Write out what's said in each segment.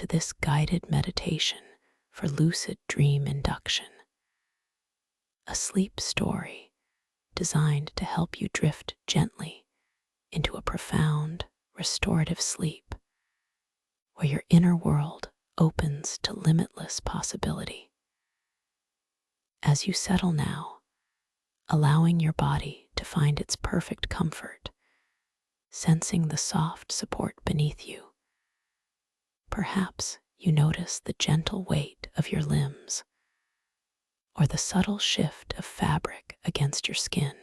to this guided meditation for lucid dream induction, a sleep story designed to help you drift gently into a profound, restorative sleep where your inner world opens to limitless possibility. As you settle now, allowing your body to find its perfect comfort, sensing the soft support beneath you, perhaps you notice the gentle weight of your limbs or the subtle shift of fabric against your skin,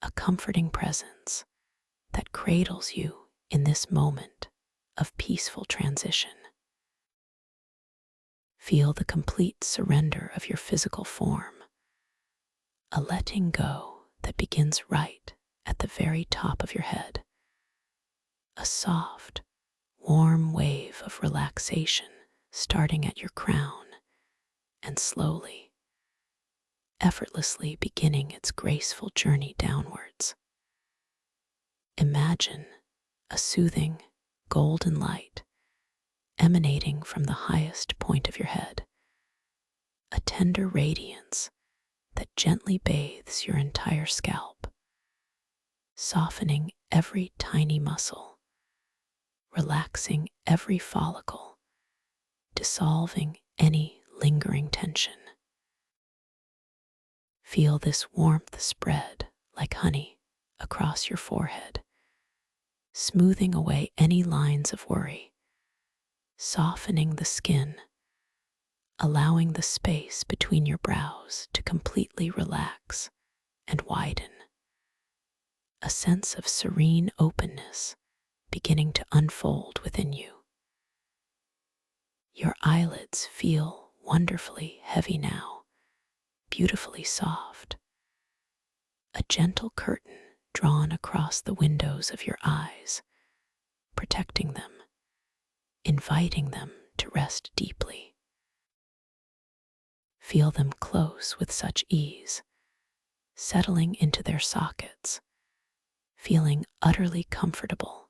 a comforting presence that cradles you in this moment of peaceful transition. Feel the complete surrender of your physical form, a letting go that begins right at the very top of your head, a soft, warm wave of relaxation starting at your crown and slowly, effortlessly beginning its graceful journey downwards. Imagine a soothing, golden light emanating from the highest point of your head, a tender radiance that gently bathes your entire scalp, softening every tiny muscle, relaxing every follicle, dissolving any lingering tension. Feel this warmth spread like honey across your forehead, smoothing away any lines of worry, softening the skin, allowing the space between your brows to completely relax and widen. A sense of serene openness beginning to unfold within you. Your eyelids feel wonderfully heavy now, beautifully soft. A gentle curtain drawn across the windows of your eyes, protecting them, inviting them to rest deeply. Feel them close with such ease, settling into their sockets, feeling utterly comfortable,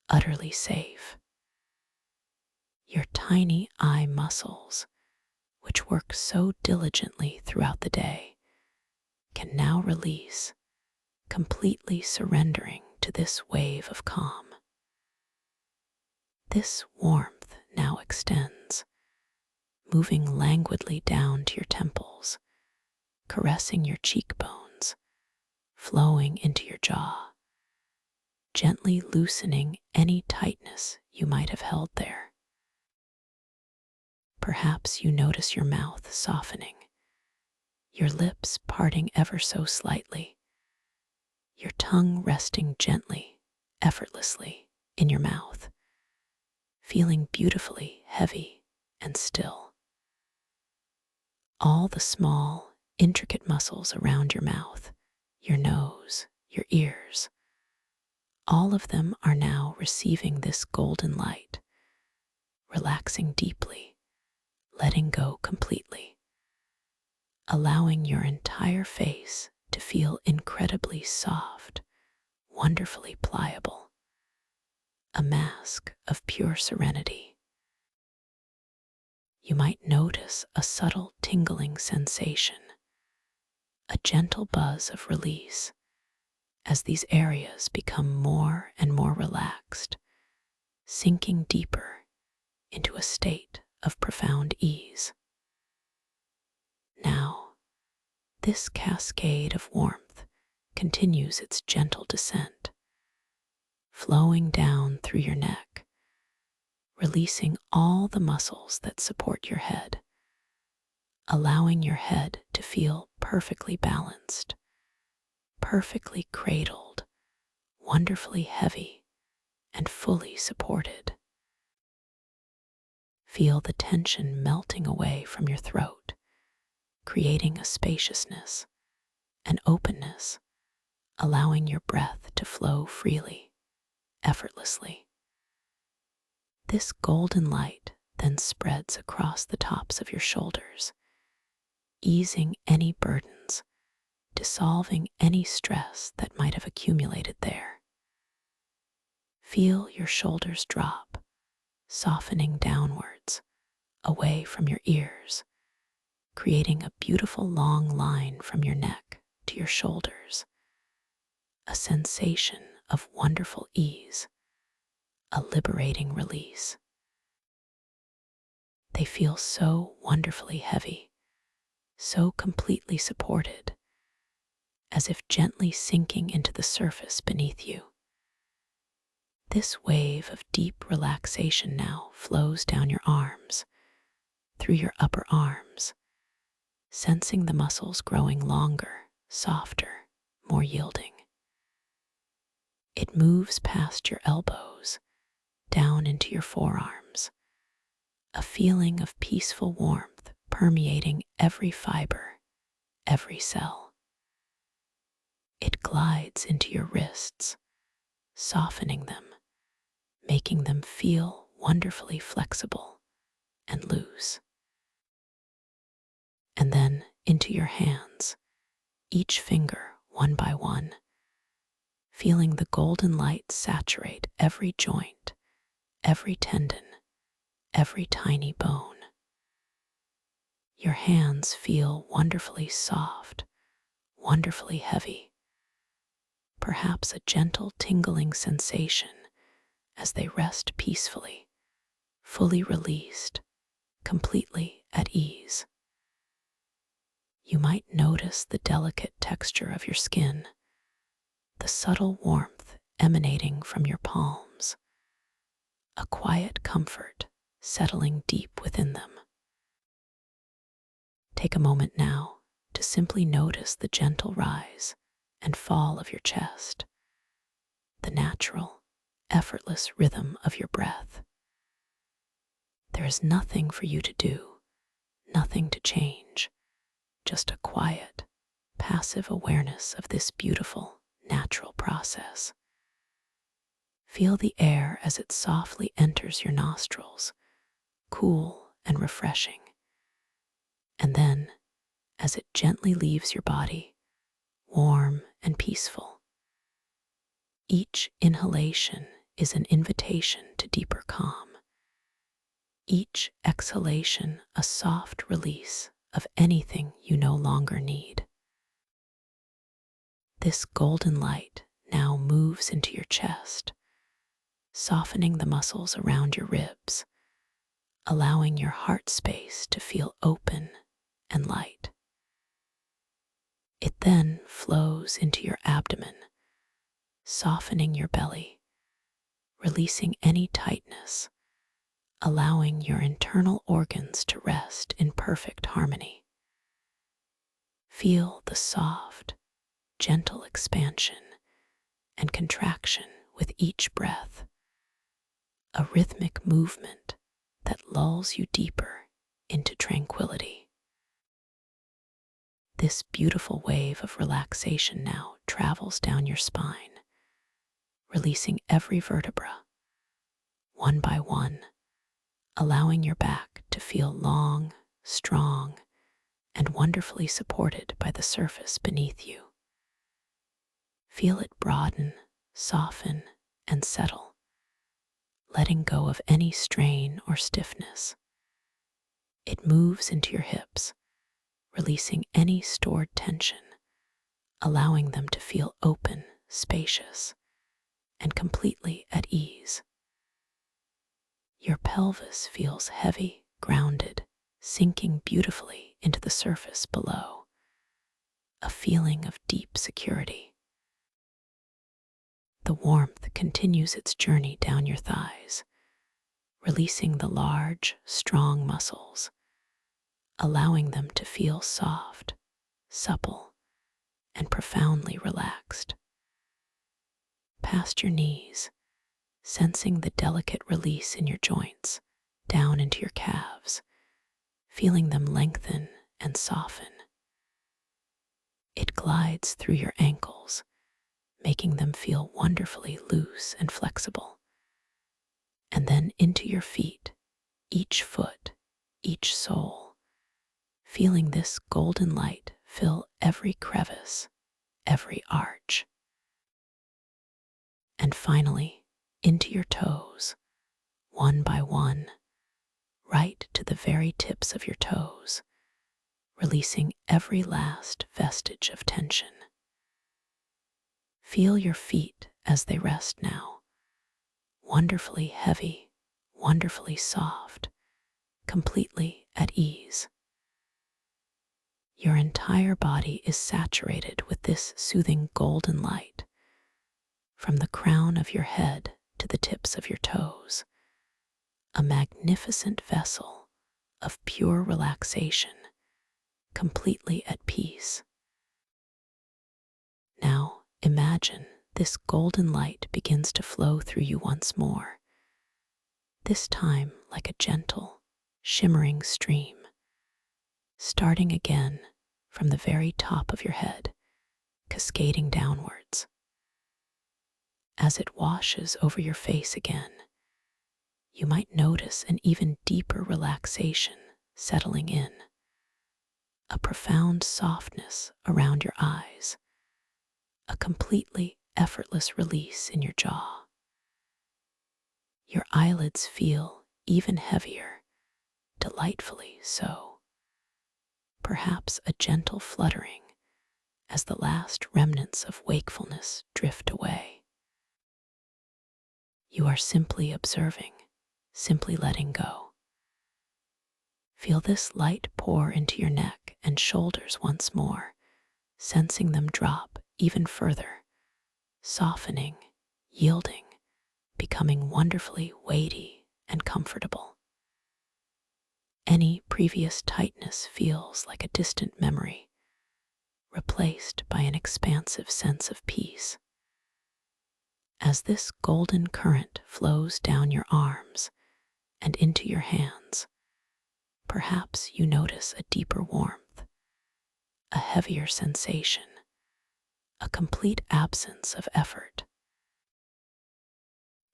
utterly safe. Your tiny eye muscles, which work so diligently throughout the day, can now release, completely surrendering to this wave of calm. This warmth now extends, moving languidly down to your temples, caressing your cheekbones, flowing into your jaw, gently loosening any tightness you might have held there. Perhaps you notice your mouth softening, your lips parting ever so slightly, your tongue resting gently, effortlessly in your mouth, feeling beautifully heavy and still. All the small, intricate muscles around your mouth, your nose, your ears, all of them are now receiving this golden light, relaxing deeply, letting go completely, allowing your entire face to feel incredibly soft, wonderfully pliable, a mask of pure serenity. You might notice a subtle tingling sensation, a gentle buzz of release as these areas become more and more relaxed, sinking deeper into a state of profound ease. Now, this cascade of warmth continues its gentle descent, flowing down through your neck, releasing all the muscles that support your head, allowing your head to feel perfectly balanced, perfectly cradled, wonderfully heavy, and fully supported. Feel the tension melting away from your throat, creating a spaciousness, an openness, allowing your breath to flow freely, effortlessly. This golden light then spreads across the tops of your shoulders, easing any burdens, dissolving any stress that might have accumulated there. Feel your shoulders drop, softening downwards, away from your ears, creating a beautiful long line from your neck to your shoulders, a sensation of wonderful ease, a liberating release. They feel so wonderfully heavy, so completely supported, as if gently sinking into the surface beneath you. This wave of deep relaxation now flows down your arms, through your upper arms, sensing the muscles growing longer, softer, more yielding. It moves past your elbows, down into your forearms, a feeling of peaceful warmth permeating every fiber, every cell. It glides into your wrists, softening them, making them feel wonderfully flexible and loose. And then into your hands, each finger one by one, feeling the golden light saturate every joint, every tendon, every tiny bone. Your hands feel wonderfully soft, wonderfully heavy, perhaps a gentle tingling sensation as they rest peacefully, fully released, completely at ease. You might notice the delicate texture of your skin, the subtle warmth emanating from your palms, a quiet comfort settling deep within them. Take a moment now to simply notice the gentle rise and fall of your chest, the natural, effortless rhythm of your breath. There is nothing for you to do, nothing to change, just a quiet, passive awareness of this beautiful, natural process. Feel the air as it softly enters your nostrils, cool and refreshing. And then, as it gently leaves your body, warm and peaceful. Each inhalation is an invitation to deeper calm. Each exhalation a soft release of anything you no longer need. This golden light now moves into your chest, softening the muscles around your ribs, allowing your heart space to feel open and light. It then flows into your abdomen, softening your belly, releasing any tightness, allowing your internal organs to rest in perfect harmony. Feel the soft, gentle expansion and contraction with each breath, a rhythmic movement that lulls you deeper into tranquility. This beautiful wave of relaxation now travels down your spine, releasing every vertebra, one by one, allowing your back to feel long, strong, and wonderfully supported by the surface beneath you. Feel it broaden, soften, and settle, letting go of any strain or stiffness. It moves into your hips, releasing any stored tension, allowing them to feel open, spacious, and completely at ease. Your pelvis feels heavy, grounded, sinking beautifully into the surface below, a feeling of deep security. The warmth continues its journey down your thighs, releasing the large, strong muscles, allowing them to feel soft, supple, and profoundly relaxed. Past your knees, sensing the delicate release in your joints, down into your calves, feeling them lengthen and soften. It glides through your ankles, making them feel wonderfully loose and flexible. And then into your feet, each foot, each sole, feeling this golden light fill every crevice, every arch. And finally, into your toes, one by one, right to the very tips of your toes, releasing every last vestige of tension. Feel your feet as they rest now, wonderfully heavy, wonderfully soft, completely at ease. Your entire body is saturated with this soothing golden light, from the crown of your head to the tips of your toes, a magnificent vessel of pure relaxation, completely at peace. Now imagine this golden light begins to flow through you once more, this time like a gentle, shimmering stream, starting again from the very top of your head, cascading downwards. As it washes over your face again, you might notice an even deeper relaxation settling in, a profound softness around your eyes, a completely effortless release in your jaw. Your eyelids feel even heavier, delightfully so, perhaps a gentle fluttering as the last remnants of wakefulness drift away. You are simply observing, simply letting go. Feel this light pour into your neck and shoulders once more, sensing them drop even further, softening, yielding, becoming wonderfully weighty and comfortable. Any previous tightness feels like a distant memory, replaced by an expansive sense of peace. As this golden current flows down your arms and into your hands, perhaps you notice a deeper warmth, a heavier sensation, a complete absence of effort.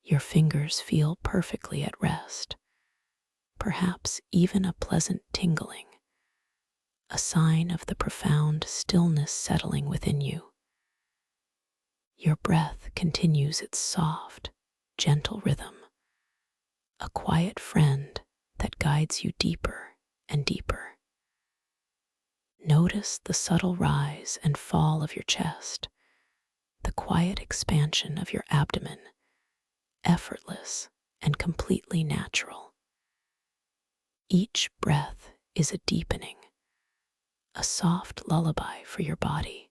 Your fingers feel perfectly at rest, perhaps even a pleasant tingling, a sign of the profound stillness settling within you. Your breath continues its soft, gentle rhythm, a quiet friend that guides you deeper and deeper. Notice the subtle rise and fall of your chest, the quiet expansion of your abdomen, effortless and completely natural. Each breath is a deepening, a soft lullaby for your body,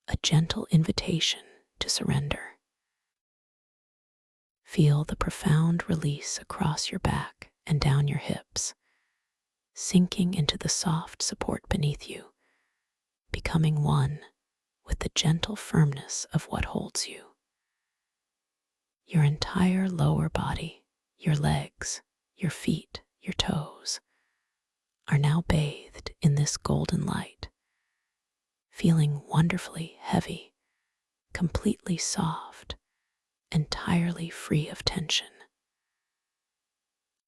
a gentle invitation to surrender. Feel the profound release across your back and down your hips, sinking into the soft support beneath you, becoming one with the gentle firmness of what holds you. Your entire lower body, your legs, your feet, your toes, are now bathed in this golden light, feeling wonderfully heavy, completely soft, entirely free of tension.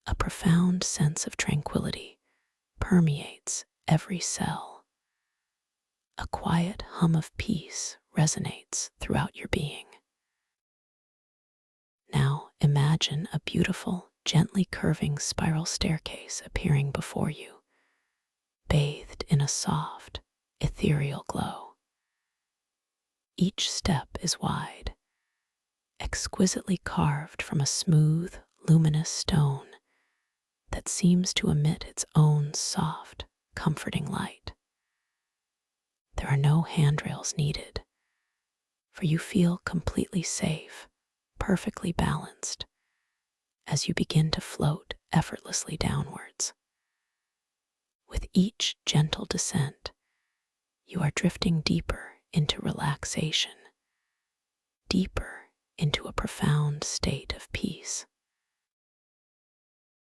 A profound sense of tranquility permeates every cell. A quiet hum of peace resonates throughout your being. Now imagine a beautiful, gently curving spiral staircase appearing before you, bathed in a soft, ethereal glow. Each step is wide, exquisitely carved from a smooth, luminous stone that seems to emit its own soft, comforting light. There are no handrails needed, for you feel completely safe, perfectly balanced, as you begin to float effortlessly downwards. With each gentle descent, you are drifting deeper into relaxation, deeper into a profound state of peace.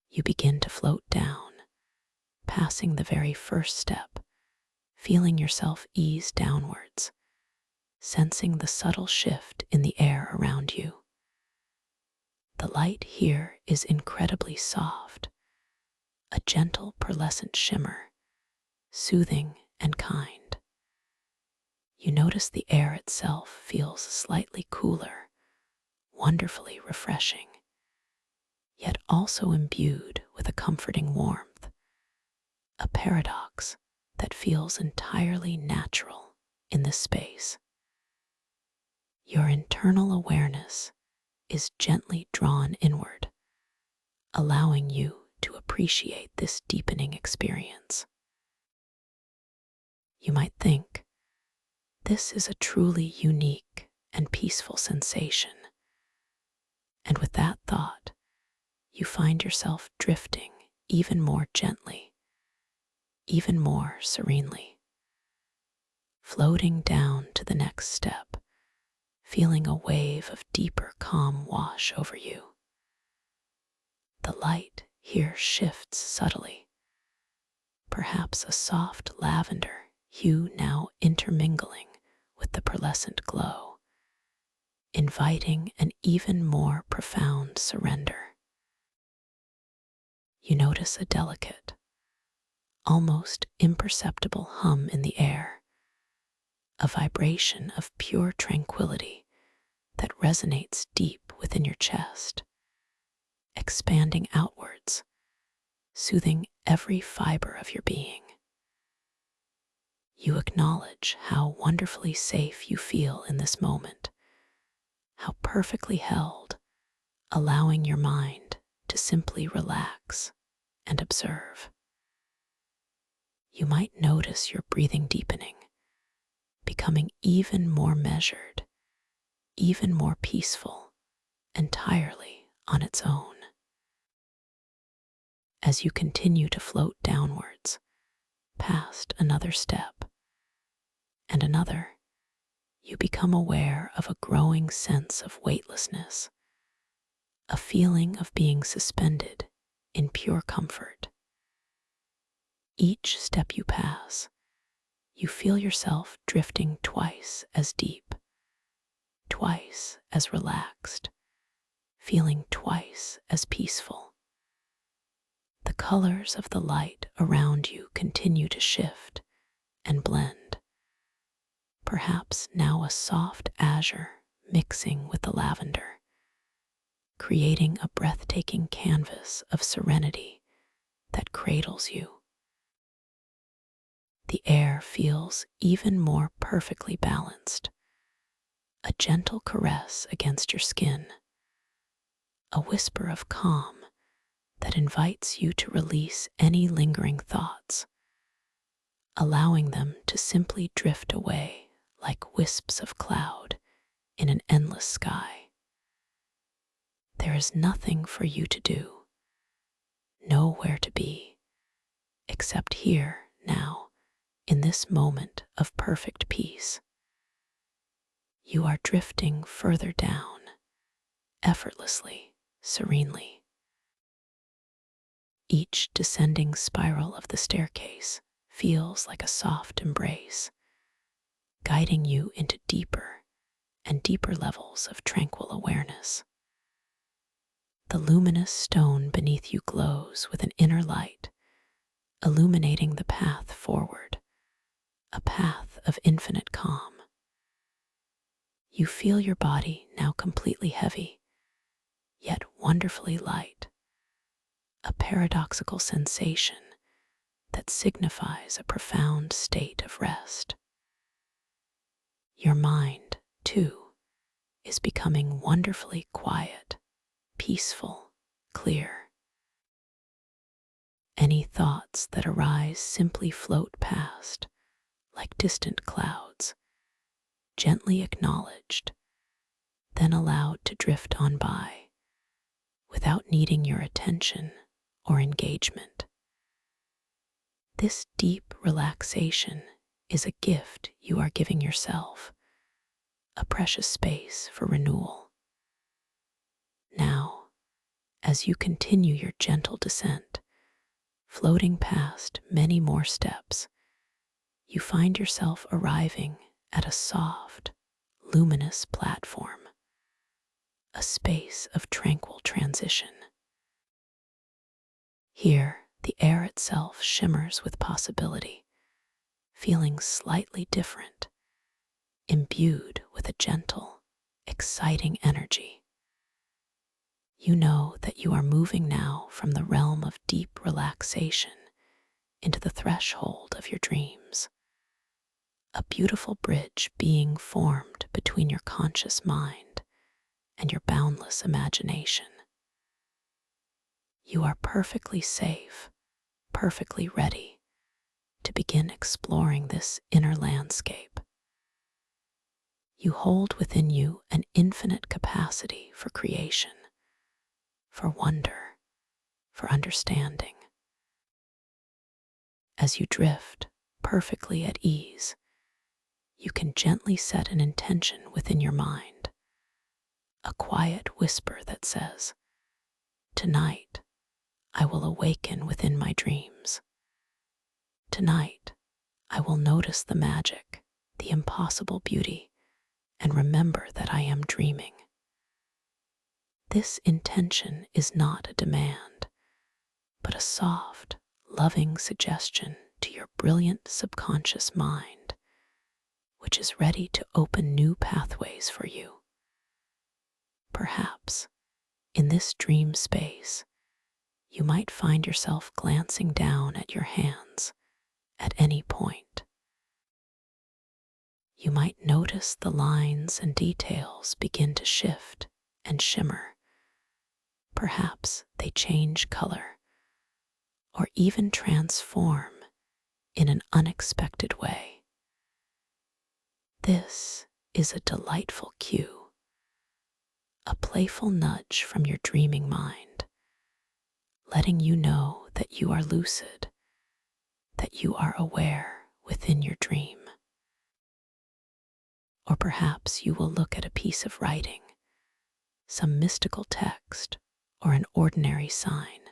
You begin to float down, passing the very first step, feeling yourself ease downwards, sensing the subtle shift in the air around you. The light here is incredibly soft, a gentle pearlescent shimmer, soothing and kind. You notice the air itself feels slightly cooler, wonderfully refreshing. yet also imbued with a comforting warmth, a paradox that feels entirely natural in this space. Your internal awareness is gently drawn inward, allowing you to appreciate this deepening experience. You might think, this is a truly unique and peaceful sensation. And with that thought, you find yourself drifting even more gently, even more serenely, floating down to the next step, feeling a wave of deeper calm wash over you. The light here shifts subtly, perhaps a soft lavender hue now intermingling with the pearlescent glow, inviting an even more profound surrender. You notice a delicate, almost imperceptible hum in the air, a vibration of pure tranquility that resonates deep within your chest, expanding outwards, soothing every fiber of your being. You acknowledge how wonderfully safe you feel in this moment, how perfectly held, allowing your mind to simply relax and observe. You might notice your breathing deepening, becoming even more measured, even more peaceful, entirely on its own. As you continue to float downwards, past another step and another, you become aware of a growing sense of weightlessness, a feeling of being suspended in pure comfort. Each step you pass, you feel yourself drifting twice as deep, twice as relaxed, feeling twice as peaceful. The colors of the light around you continue to shift and blend, perhaps now a soft azure mixing with the lavender, creating a breathtaking canvas of serenity that cradles you. The air feels even more perfectly balanced, a gentle caress against your skin, a whisper of calm that invites you to release any lingering thoughts, allowing them to simply drift away like wisps of cloud in an endless sky. There is nothing for you to do, nowhere to be, except here, now, in this moment of perfect peace. You are drifting further down, effortlessly, serenely. Each descending spiral of the staircase feels like a soft embrace, guiding you into deeper and deeper levels of tranquil awareness. The luminous stone beneath you glows with an inner light, illuminating the path forward, a path of infinite calm. You feel your body now completely heavy, yet wonderfully light, a paradoxical sensation that signifies a profound state of rest. Your mind, too, is becoming wonderfully quiet, peaceful, clear. Any thoughts that arise simply float past, like distant clouds, gently acknowledged, then allowed to drift on by, without needing your attention or engagement. This deep relaxation is a gift you are giving yourself, a precious space for renewal. Now, as you continue your gentle descent, floating past many more steps, you find yourself arriving at a soft, luminous platform, a space of tranquil transition. Here, the air itself shimmers with possibility, feeling slightly different, imbued with a gentle, exciting energy. You know that you are moving now from the realm of deep relaxation into the threshold of your dreams, a beautiful bridge being formed between your conscious mind and your boundless imagination. You are perfectly safe, perfectly ready to begin exploring this inner landscape. You hold within you an infinite capacity for creation, for wonder, for understanding. As you drift perfectly at ease, you can gently set an intention within your mind, a quiet whisper that says, "Tonight, I will awaken within my dreams. Tonight, I will notice the magic, the impossible beauty, and remember that I am dreaming." This intention is not a demand, but a soft, loving suggestion to your brilliant subconscious mind, which is ready to open new pathways for you. Perhaps, in this dream space, you might find yourself glancing down at your hands at any point. You might notice the lines and details begin to shift and shimmer. Perhaps they change color or even transform in an unexpected way. This is a delightful cue, a playful nudge from your dreaming mind, letting you know that you are lucid, that you are aware within your dream. Or perhaps you will look at a piece of writing, some mystical text, or an ordinary sign,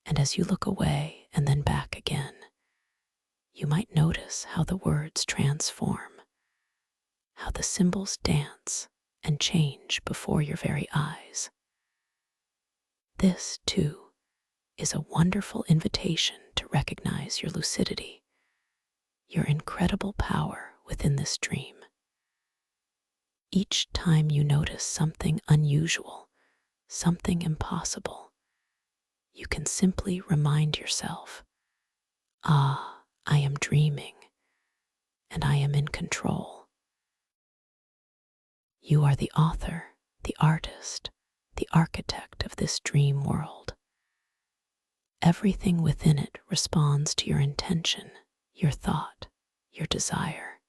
and as you look away and then back again, you might notice how the words transform, how the symbols dance and change before your very eyes. This, too, is a wonderful invitation to recognize your lucidity, your incredible power within this dream. Each time you notice something unusual, something impossible, you can simply remind yourself, "Ah, I am dreaming, and I am in control." You are the author, the artist, the architect of this dream world. Everything within it responds to your intention, your thought, your desire.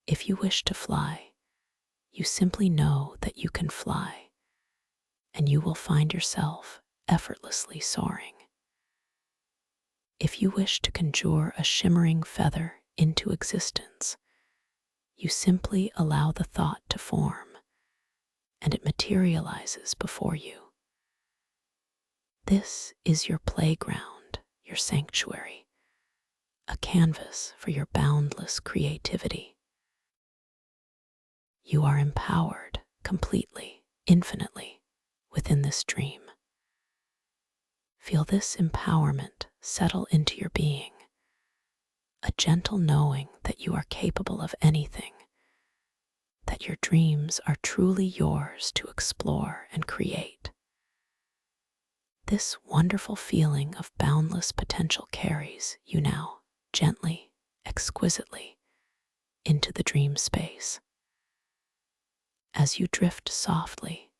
If you wish to fly, you simply know that you can fly, and you will find yourself effortlessly soaring. If you wish to conjure a shimmering feather into existence, you simply allow the thought to form, and it materializes before you. This is your playground, your sanctuary, a canvas for your boundless creativity. You are empowered completely, infinitely, within this dream. Feel this empowerment settle into your being, a gentle knowing that you are capable of anything, that your dreams are truly yours to explore and create. This wonderful feeling of boundless potential carries you now gently, exquisitely, into the dream space. As you drift softly,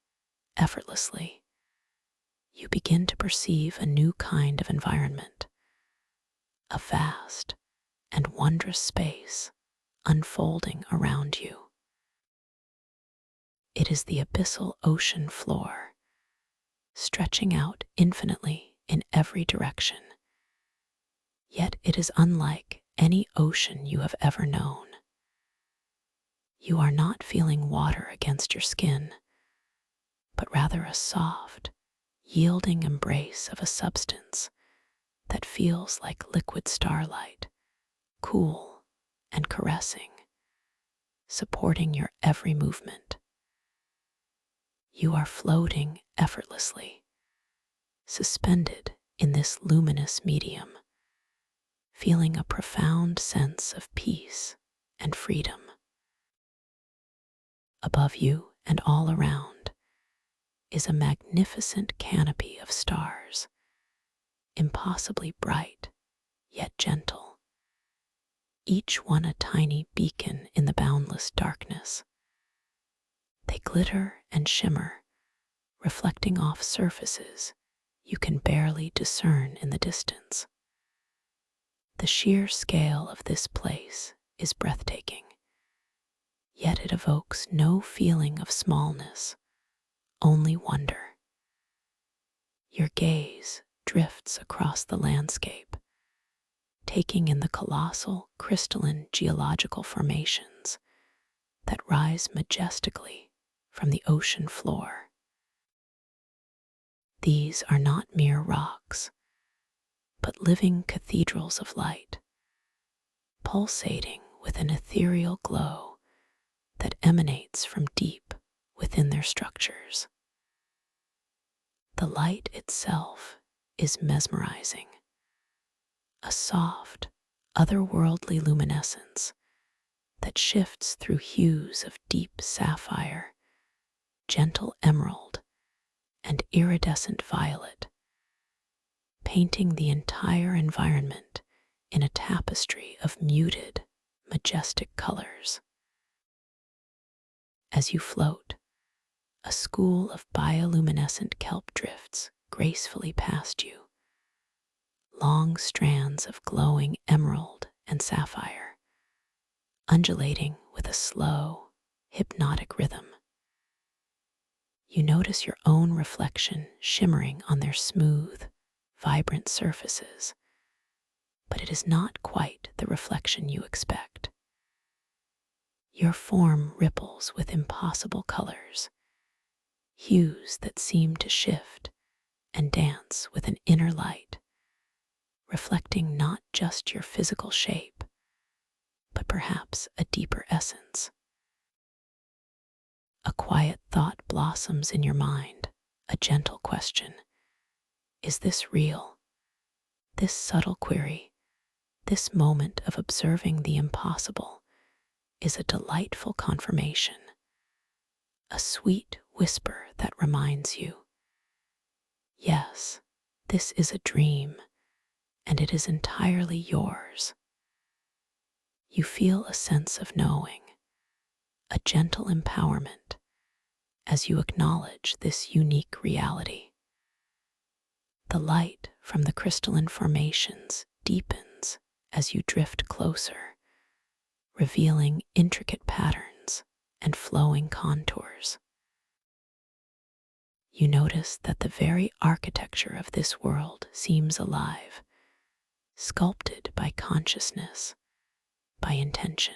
effortlessly, you begin to perceive a new kind of environment, a vast and wondrous space unfolding around you. It is the abyssal ocean floor, stretching out infinitely in every direction. Yet it is unlike any ocean you have ever known. You are not feeling water against your skin, but rather a soft, yielding embrace of a substance that feels like liquid starlight, cool and caressing, supporting your every movement. You are floating effortlessly, suspended in this luminous medium, feeling a profound sense of peace and freedom. Above you and all around, is a magnificent canopy of stars, impossibly bright, yet gentle, each one a tiny beacon in the boundless darkness. They glitter and shimmer, reflecting off surfaces you can barely discern in the distance. The sheer scale of this place is breathtaking, yet it evokes no feeling of smallness, only wonder. Your gaze drifts across the landscape, taking in the colossal crystalline geological formations that rise majestically from the ocean floor. These are not mere rocks, but living cathedrals of light, pulsating with an ethereal glow that emanates from deep within their structures. The light itself is mesmerizing, a soft, otherworldly luminescence that shifts through hues of deep sapphire, gentle emerald, and iridescent violet, painting the entire environment in a tapestry of muted, majestic colors. As you float, a school of bioluminescent kelp drifts gracefully past you, long strands of glowing emerald and sapphire, undulating with a slow, hypnotic rhythm. You notice your own reflection shimmering on their smooth, vibrant surfaces, but it is not quite the reflection you expect. Your form ripples with impossible colors, hues that seem to shift and dance with an inner light, reflecting not just your physical shape, but perhaps a deeper essence. A quiet thought blossoms in your mind, a gentle question. Is this real? This subtle query, this moment of observing the impossible, is a delightful confirmation, a sweet whisper that reminds you, yes, this is a dream, and it is entirely yours. You feel a sense of knowing, a gentle empowerment, as you acknowledge this unique reality. The light from the crystalline formations deepens as you drift closer, revealing intricate patterns and flowing contours. You notice that the very architecture of this world seems alive, sculpted by consciousness, by intention.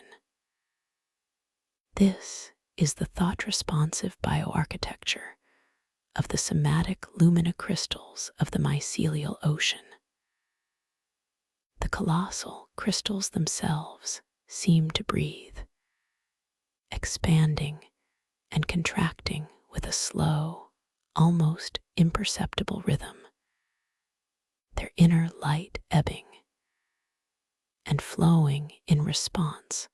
This is the thought-responsive bioarchitecture of the somatic Lumina crystals of the mycelial ocean. The colossal crystals themselves seem to breathe, expanding and contracting with a slow, almost imperceptible rhythm, their inner light ebbing and flowing in response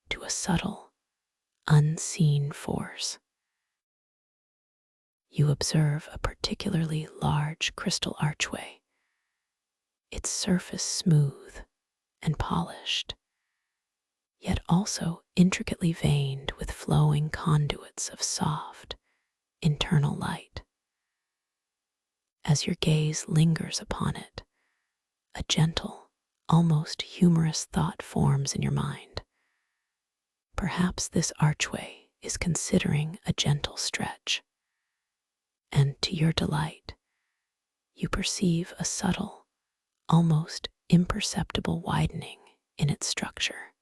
to a subtle, unseen force. You observe a particularly large crystal archway, its surface smooth and polished, yet also intricately veined with flowing conduits of soft, internal light. As your gaze lingers upon it, a gentle, almost humorous thought forms in your mind. Perhaps this archway is considering a gentle stretch, and to your delight, you perceive a subtle, almost imperceptible widening in its structure,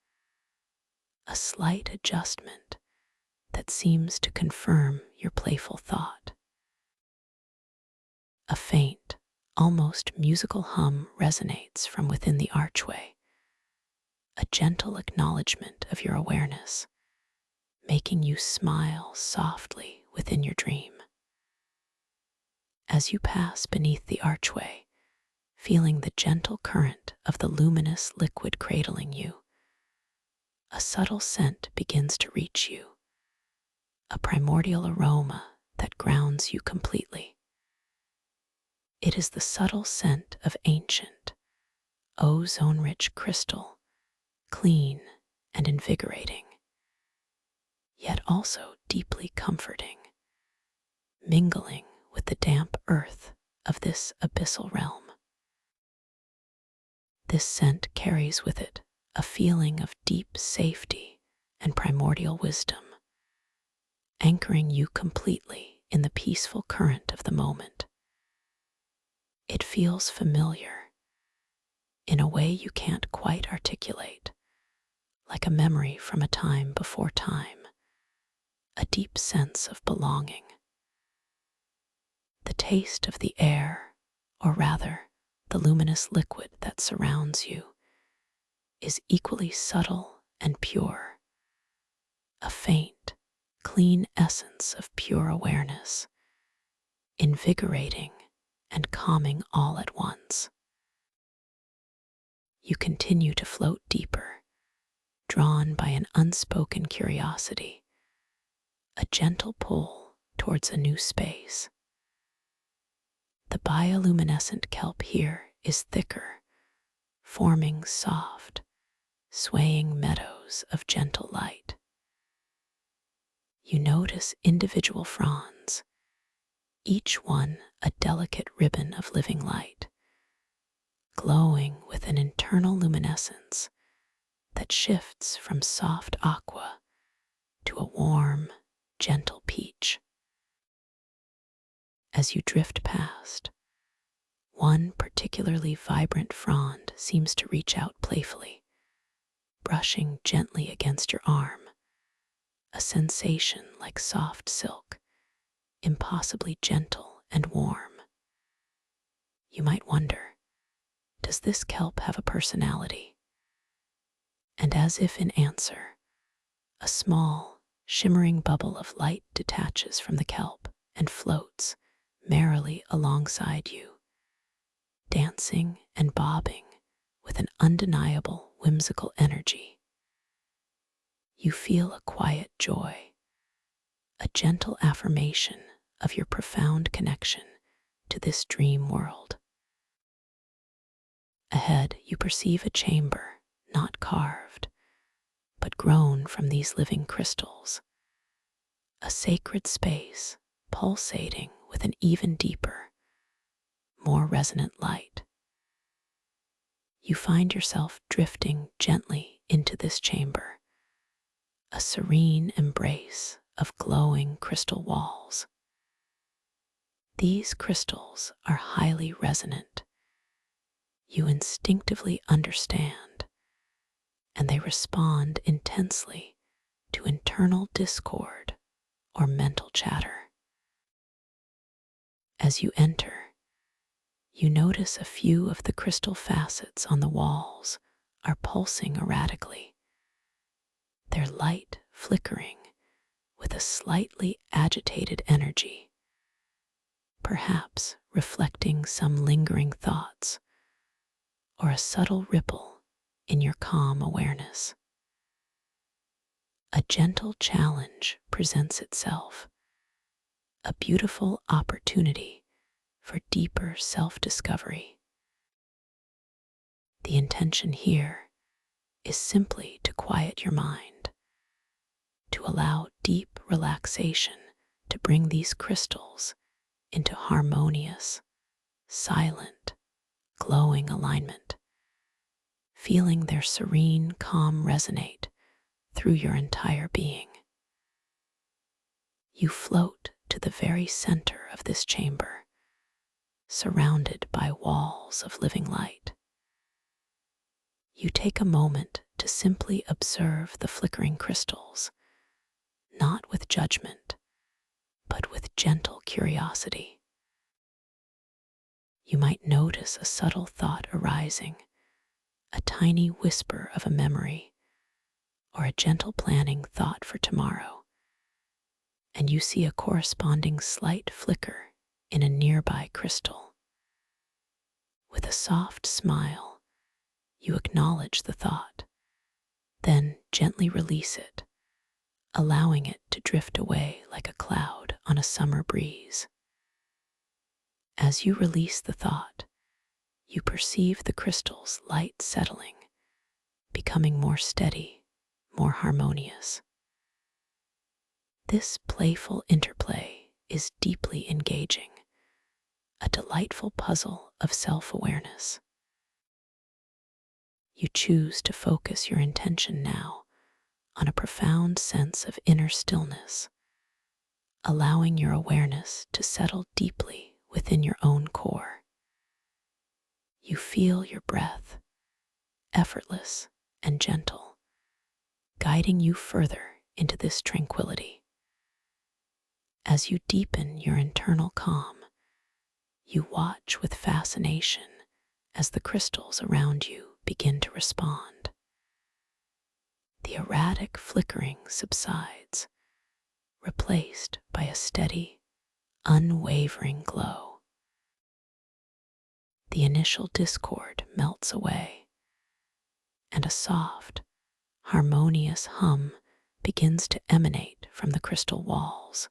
a slight adjustment that seems to confirm your playful thought. A faint, almost musical hum resonates from within the archway, a gentle acknowledgement of your awareness, making you smile softly within your dream. As you pass beneath the archway, feeling the gentle current of the luminous liquid cradling you, a subtle scent begins to reach you, a primordial aroma that grounds you completely. It is the subtle scent of ancient, ozone-rich crystal, clean and invigorating, yet also deeply comforting, mingling with the damp earth of this abyssal realm. This scent carries with it a feeling of deep safety and primordial wisdom, anchoring you completely in the peaceful current of the moment. It feels familiar in a way you can't quite articulate, like a memory from a time before time, a deep sense of belonging. The taste of the air, or rather, the luminous liquid that surrounds you, is equally subtle and pure, a faint, clean essence of pure awareness, invigorating and calming all at once. You continue to float deeper, drawn by an unspoken curiosity, a gentle pull towards a new space. The bioluminescent kelp here is thicker, forming soft, swaying meadows of gentle light. You notice individual fronds, each one a delicate ribbon of living light, glowing with an internal luminescence that shifts from soft aqua to a warm, gentle peach. As you drift past, one particularly vibrant frond seems to reach out playfully, brushing gently against your arm, a sensation like soft silk, impossibly gentle and warm. You might wonder, does this kelp have a personality? And as if in answer, a small, shimmering bubble of light detaches from the kelp and floats merrily alongside you, dancing and bobbing with an undeniable, whimsical energy. You feel a quiet joy, a gentle affirmation of your profound connection to this dream world. Ahead, you perceive a chamber not carved, but grown from these living crystals, a sacred space pulsating with an even deeper, more resonant light. You find yourself drifting gently into this chamber, a serene embrace of glowing crystal walls. These crystals are highly resonant. You instinctively understand, and they respond intensely to internal discord or mental chatter. As you enter, you notice a few of the crystal facets on the walls are pulsing erratically, their light flickering with a slightly agitated energy, perhaps reflecting some lingering thoughts or a subtle ripple in your calm awareness. A gentle challenge presents itself, a beautiful opportunity for deeper self-discovery. The intention here is simply to quiet your mind, to allow deep relaxation to bring these crystals into harmonious, silent, glowing alignment, feeling their serene calm resonate through your entire being. You float to the very center of this chamber, surrounded by walls of living light. You take a moment to simply observe the flickering crystals, not with judgment, but with gentle curiosity. You might notice a subtle thought arising, a tiny whisper of a memory, or a gentle planning thought for tomorrow, and you see a corresponding slight flicker in a nearby crystal. With a soft smile, you acknowledge the thought, then gently release it, allowing it to drift away like a cloud on a summer breeze. As you release the thought, you perceive the crystal's light settling, becoming more steady, more harmonious. This playful interplay is deeply engaging, a delightful puzzle of self-awareness. You choose to focus your intention now on a profound sense of inner stillness, allowing your awareness to settle deeply within your own core. You feel your breath, effortless and gentle, guiding you further into this tranquility. As you deepen your internal calm, you watch with fascination as the crystals around you begin to respond. The erratic flickering subsides, replaced by a steady, unwavering glow. The initial discord melts away, and a soft, harmonious hum begins to emanate from the crystal walls.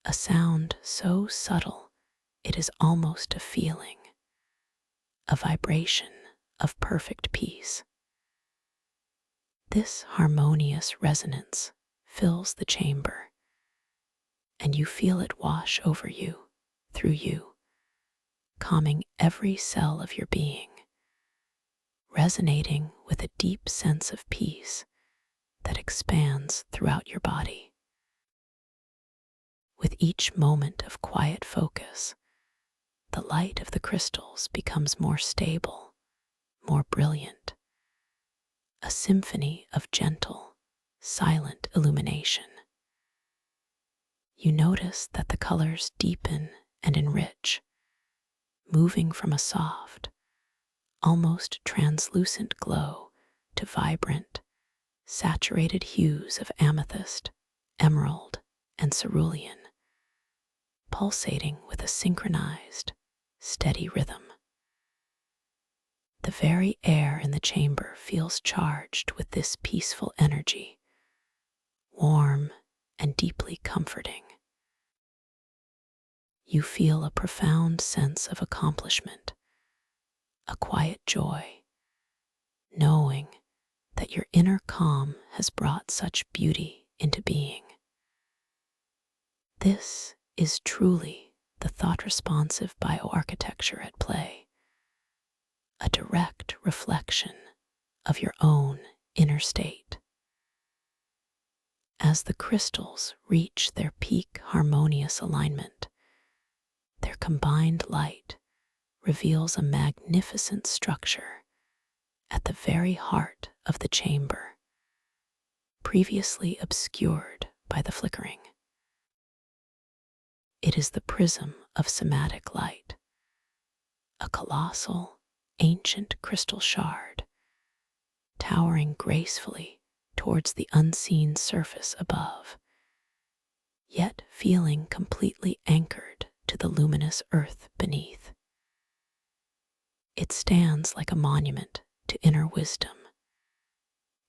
A sound so subtle it is almost a feeling, a vibration of perfect peace. This harmonious resonance fills the chamber, and you feel it wash over you, through you, calming every cell of your being, resonating with a deep sense of peace that expands throughout your body. With each moment of quiet focus, the light of the crystals becomes more stable, more brilliant, a symphony of gentle, silent illumination. You notice that the colors deepen and enrich, moving from a soft, almost translucent glow to vibrant, saturated hues of amethyst, emerald, and cerulean, pulsating with a synchronized, steady rhythm. The very air in the chamber feels charged with this peaceful energy, warm and deeply comforting. You feel a profound sense of accomplishment, a quiet joy, knowing that your inner calm has brought such beauty into being. This is truly the thought-responsive bioarchitecture at play, a direct reflection of your own inner state. As the crystals reach their peak harmonious alignment, their combined light reveals a magnificent structure at the very heart of the chamber, previously obscured by the flickering. It is the prism of somatic light, a colossal, ancient crystal shard, towering gracefully towards the unseen surface above, yet feeling completely anchored to the luminous earth beneath. It stands like a monument to inner wisdom,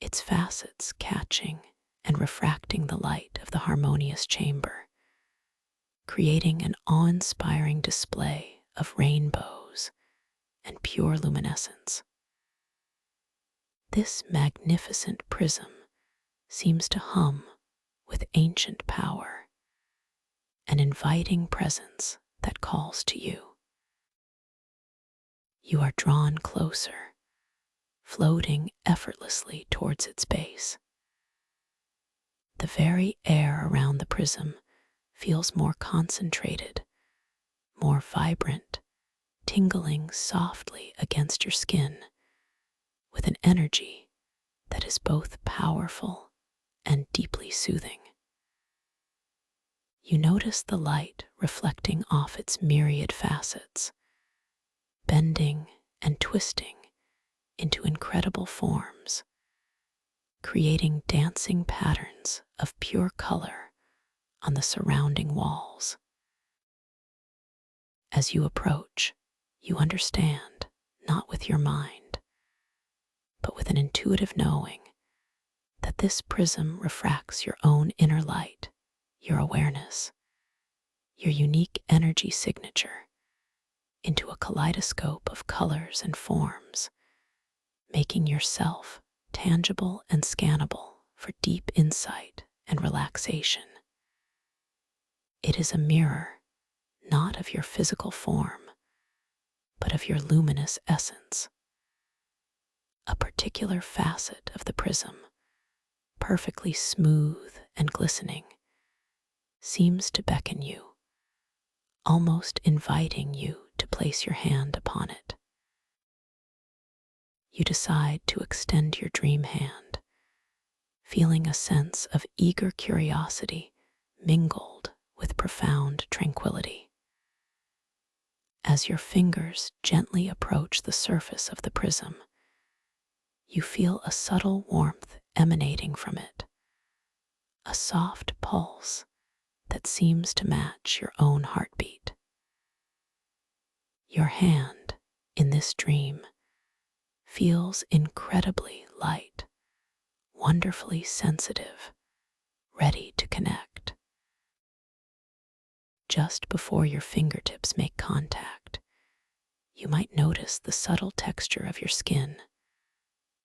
its facets catching and refracting the light of the harmonious chamber, creating an awe-inspiring display of rainbows and pure luminescence. This magnificent prism seems to hum with ancient power, an inviting presence that calls to you. You are drawn closer, floating effortlessly towards its base. The very air around the prism feels more concentrated, more vibrant, tingling softly against your skin with an energy that is both powerful and deeply soothing. You notice the light reflecting off its myriad facets, bending and twisting into incredible forms, creating dancing patterns of pure color on the surrounding walls. As you approach, you understand, not with your mind, but with an intuitive knowing, that this prism refracts your own inner light, your awareness, your unique energy signature into a kaleidoscope of colors and forms, making yourself tangible and scannable for deep insight and relaxation. It is a mirror, not of your physical form, but of your luminous essence. A particular facet of the prism, perfectly smooth and glistening, seems to beckon you, almost inviting you to place your hand upon it. You decide to extend your dream hand, feeling a sense of eager curiosity mingled with profound tranquility. As your fingers gently approach the surface of the prism, you feel a subtle warmth emanating from it, a soft pulse that seems to match your own heartbeat. Your hand, in this dream, feels incredibly light, wonderfully sensitive, ready to connect. Just before your fingertips make contact, you might notice the subtle texture of your skin,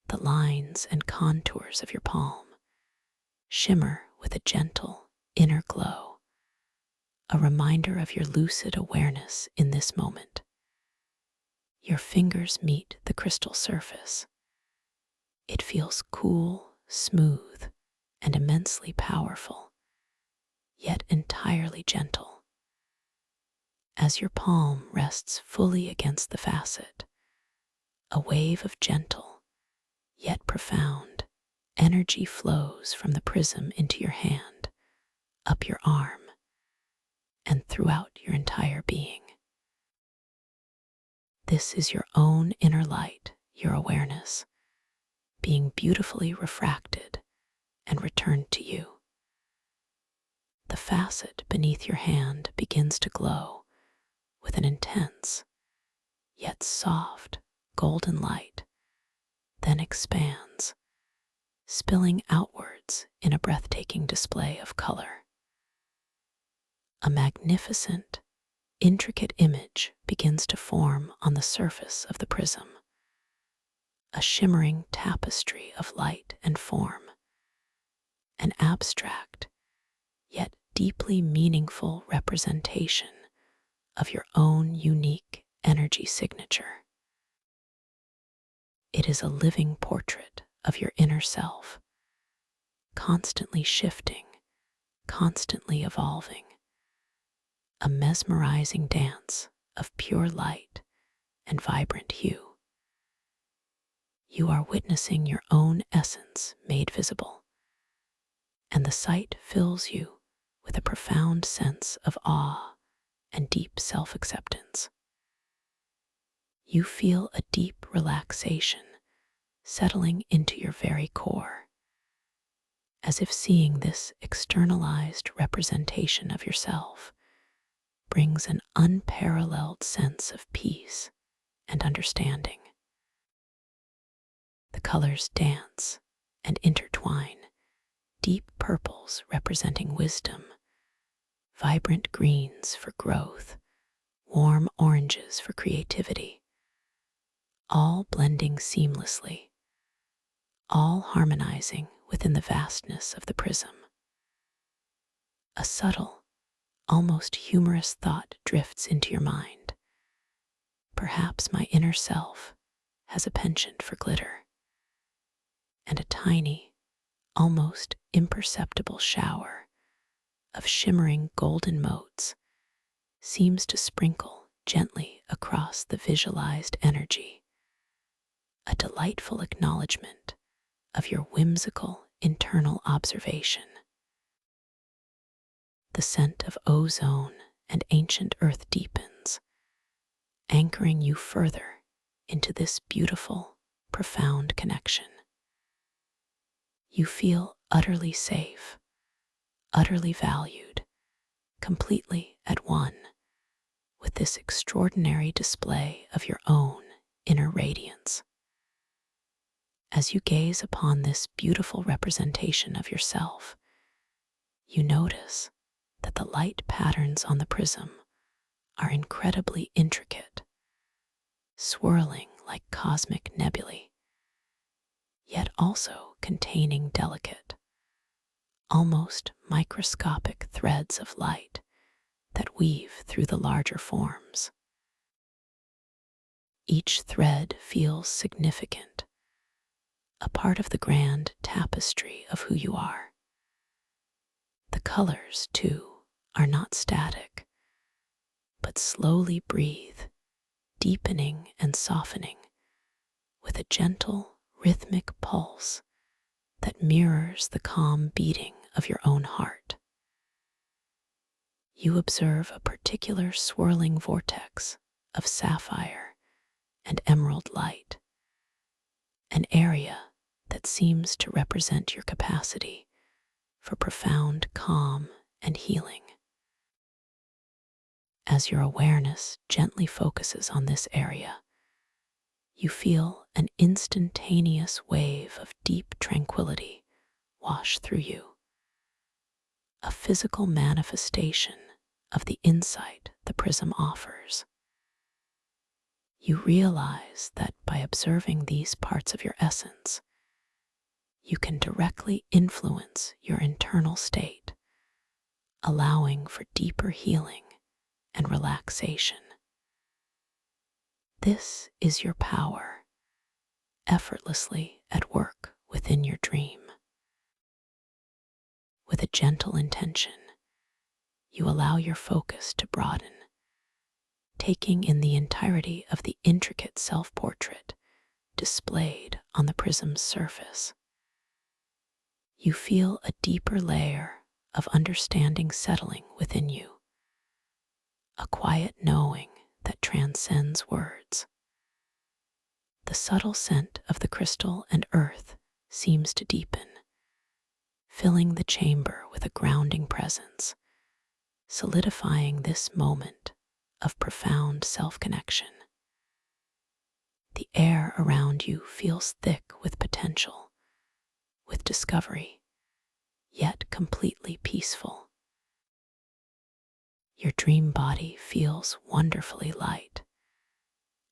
the lines and contours of your palm shimmer with a gentle inner glow, a reminder of your lucid awareness in this moment. Your fingers meet the crystal surface. It feels cool, smooth, and immensely powerful, yet entirely gentle. As your palm rests fully against the facet, a wave of gentle, yet profound, energy flows from the prism into your hand, up your arm, and throughout your entire being. This is your own inner light, your awareness, being beautifully refracted and returned to you. The facet beneath your hand begins to glow with an intense, yet soft, golden light, then expands, spilling outwards in a breathtaking display of color. A magnificent, intricate image begins to form on the surface of the prism, a shimmering tapestry of light and form, an abstract, yet deeply meaningful representation of your own unique energy signature. It is a living portrait of your inner self, constantly shifting, constantly evolving, a mesmerizing dance of pure light and vibrant hue. You are witnessing your own essence made visible, and the sight fills you with a profound sense of awe and deep self-acceptance. You feel a deep relaxation settling into your very core, as if seeing this externalized representation of yourself brings an unparalleled sense of peace and understanding. The colors dance and intertwine, deep purples representing wisdom, vibrant greens for growth, warm oranges for creativity, all blending seamlessly, all harmonizing within the vastness of the prism. A subtle, almost humorous thought drifts into your mind. Perhaps my inner self has a penchant for glitter, and a tiny, almost imperceptible shower of shimmering golden motes seems to sprinkle gently across the visualized energy, a delightful acknowledgement of your whimsical internal observation. The scent of ozone and ancient earth deepens, anchoring you further into this beautiful, profound connection. You feel utterly safe, utterly valued, completely at one with this extraordinary display of your own inner radiance. As you gaze upon this beautiful representation of yourself, you notice that the light patterns on the prism are incredibly intricate, swirling like cosmic nebulae, yet also containing delicate, almost microscopic threads of light that weave through the larger forms. Each thread feels significant, a part of the grand tapestry of who you are. The colors, too, are not static, but slowly breathe, deepening and softening with a gentle, rhythmic pulse that mirrors the calm beating of your own heart. You observe a particular swirling vortex of sapphire and emerald light, an area that seems to represent your capacity for profound calm and healing. As your awareness gently focuses on this area, you feel an instantaneous wave of deep tranquility wash through you, a physical manifestation of the insight the prism offers. You realize that by observing these parts of your essence, you can directly influence your internal state, allowing for deeper healing and relaxation. This is your power, effortlessly at work within your dream. With a gentle intention, you allow your focus to broaden, taking in the entirety of the intricate self-portrait displayed on the prism's surface. You feel a deeper layer of understanding settling within you, a quiet knowing that transcends words. The subtle scent of the crystal and earth seems to deepen, filling the chamber with a grounding presence, solidifying this moment of profound self-connection. The air around you feels thick with potential, with discovery, yet completely peaceful. Your dream body feels wonderfully light,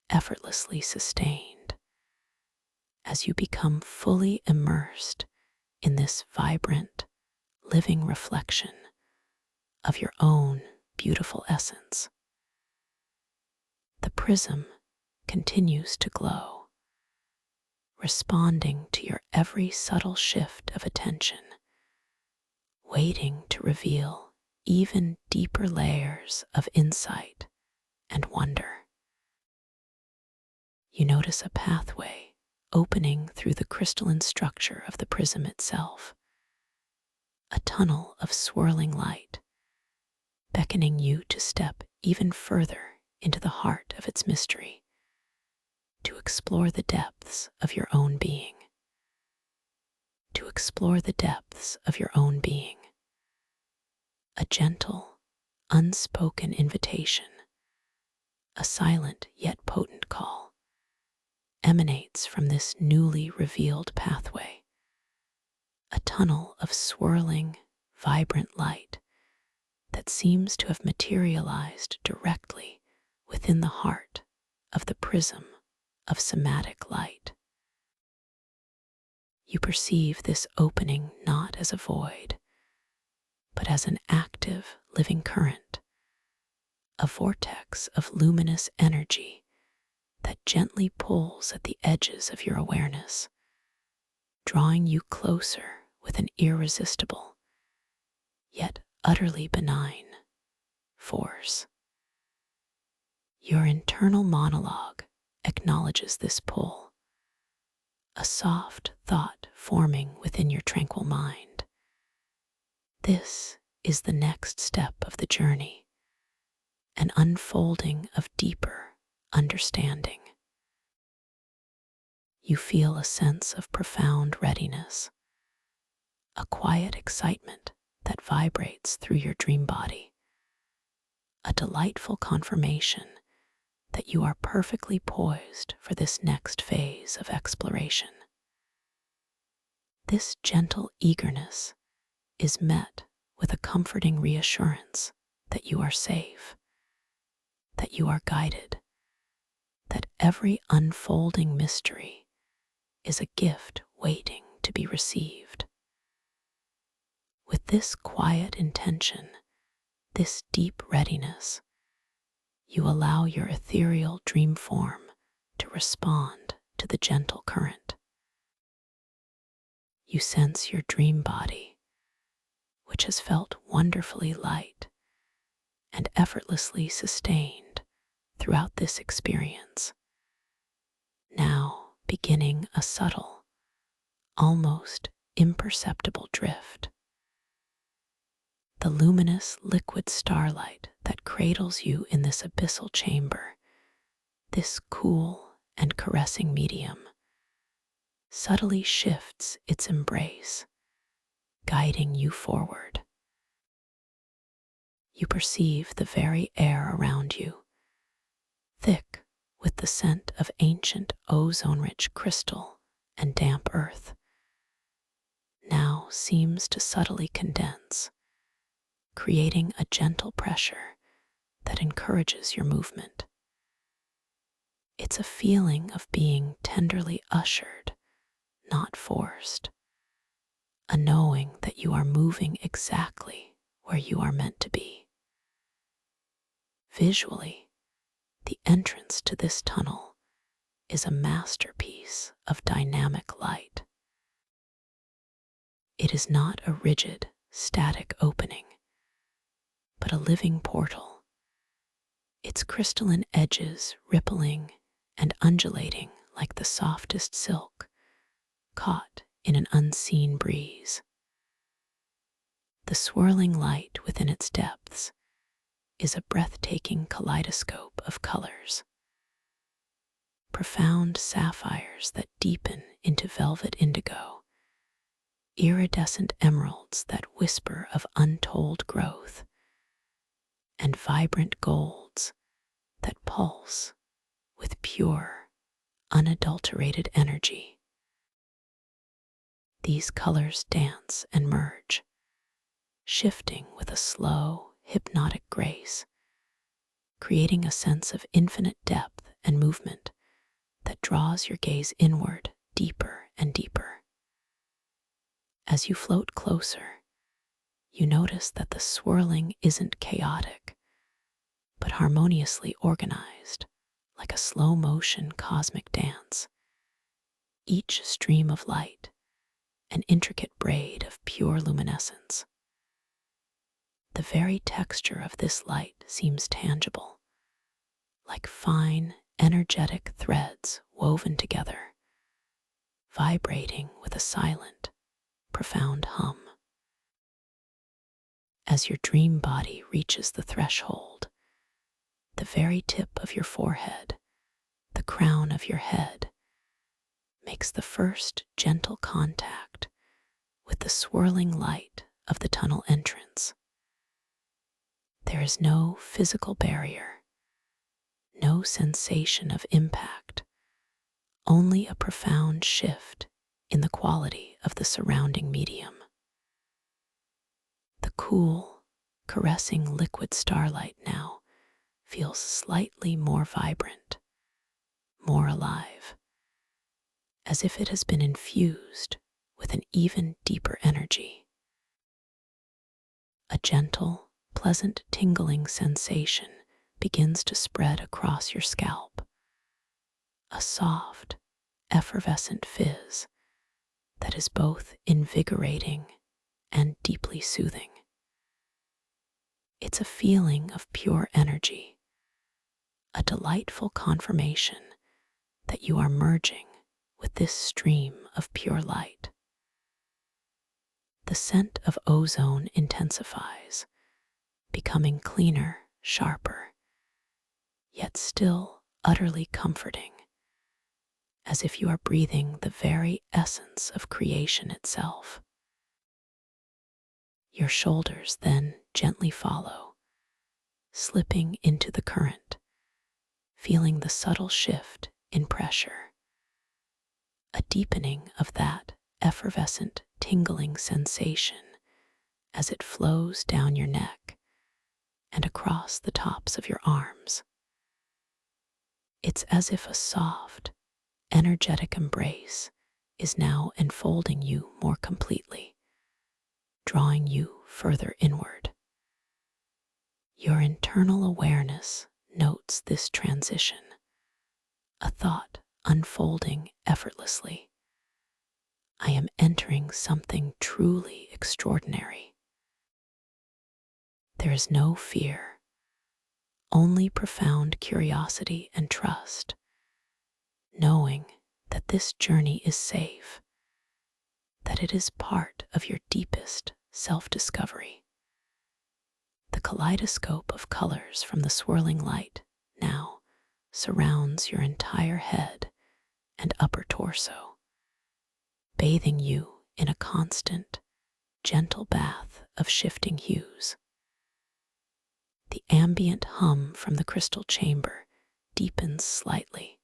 effortlessly sustained, as you become fully immersed in this vibrant, living reflection of your own beautiful essence. The prism continues to glow, responding to your every subtle shift of attention, waiting to reveal even deeper layers of insight and wonder. You notice a pathway opening through the crystalline structure of the prism itself, a tunnel of swirling light, beckoning you to step even further into the heart of its mystery, to explore the depths of your own being. To explore the depths of your own being. A gentle, unspoken invitation, a silent yet potent call, emanates from this newly revealed pathway, a tunnel of swirling, vibrant light that seems to have materialized directly within the heart of the prism of somatic light. You perceive this opening not as a void, but as an active, living current, a vortex of luminous energy that gently pulls at the edges of your awareness, drawing you closer with an irresistible, yet utterly benign, force. Your internal monologue acknowledges this pull, a soft thought forming within your tranquil mind. This is the next step of the journey, an unfolding of deeper understanding. You feel a sense of profound readiness, a quiet excitement that vibrates through your dream body, a delightful confirmation that you are perfectly poised for this next phase of exploration. This gentle eagerness is met with a comforting reassurance that you are safe, that you are guided, that every unfolding mystery is a gift waiting to be received. With this quiet intention, this deep readiness, you allow your ethereal dream form to respond to the gentle current. You sense your dream body, which has felt wonderfully light and effortlessly sustained throughout this experience, now beginning a subtle, almost imperceptible drift. The luminous liquid starlight that cradles you in this abyssal chamber, this cool and caressing medium, subtly shifts its embrace, guiding you forward. You perceive the very air around you, thick with the scent of ancient ozone-rich crystal and damp earth, now seems to subtly condense, creating a gentle pressure that encourages your movement. It's a feeling of being tenderly ushered, not forced, a knowing that you are moving exactly where you are meant to be. Visually, the entrance to this tunnel is a masterpiece of dynamic light. It is not a rigid, static opening, but a living portal, its crystalline edges rippling and undulating like the softest silk caught in an unseen breeze. The swirling light within its depths is a breathtaking kaleidoscope of colors. Profound sapphires that deepen into velvet indigo, iridescent emeralds that whisper of untold growth, and vibrant golds that pulse with pure, unadulterated energy. These colors dance and merge, shifting with a slow, hypnotic grace, creating a sense of infinite depth and movement that draws your gaze inward deeper and deeper. As you float closer, you notice that the swirling isn't chaotic, but harmoniously organized, like a slow-motion cosmic dance. Each stream of light, an intricate braid of pure luminescence. The very texture of this light seems tangible, like fine, energetic threads woven together, vibrating with a silent, profound hum. As your dream body reaches the threshold, the very tip of your forehead, the crown of your head, makes the first gentle contact with the swirling light of the tunnel entrance. There is no physical barrier, no sensation of impact, only a profound shift in the quality of the surrounding medium. The cool, caressing liquid starlight now feels slightly more vibrant, more alive, as if it has been infused with an even deeper energy. A gentle, pleasant tingling sensation begins to spread across your scalp, a soft, effervescent fizz that is both invigorating and deeply soothing. It's a feeling of pure energy, a delightful confirmation that you are merging with this stream of pure light. The scent of ozone intensifies, becoming cleaner, sharper, yet still utterly comforting, as if you are breathing the very essence of creation itself. Your shoulders then gently follow, slipping into the current, feeling the subtle shift in pressure, a deepening of that effervescent, tingling sensation as it flows down your neck and across the tops of your arms. It's as if a soft, energetic embrace is now enfolding you more completely, drawing you further inward. Your internal awareness notes this transition, a thought unfolding effortlessly. I am entering something truly extraordinary. There is no fear, only profound curiosity and trust, knowing that this journey is safe, that it is part of your deepest self-discovery. The kaleidoscope of colors from the swirling light now surrounds your entire head and upper torso, bathing you in a constant, gentle bath of shifting hues. The ambient hum from the crystal chamber deepens slightly,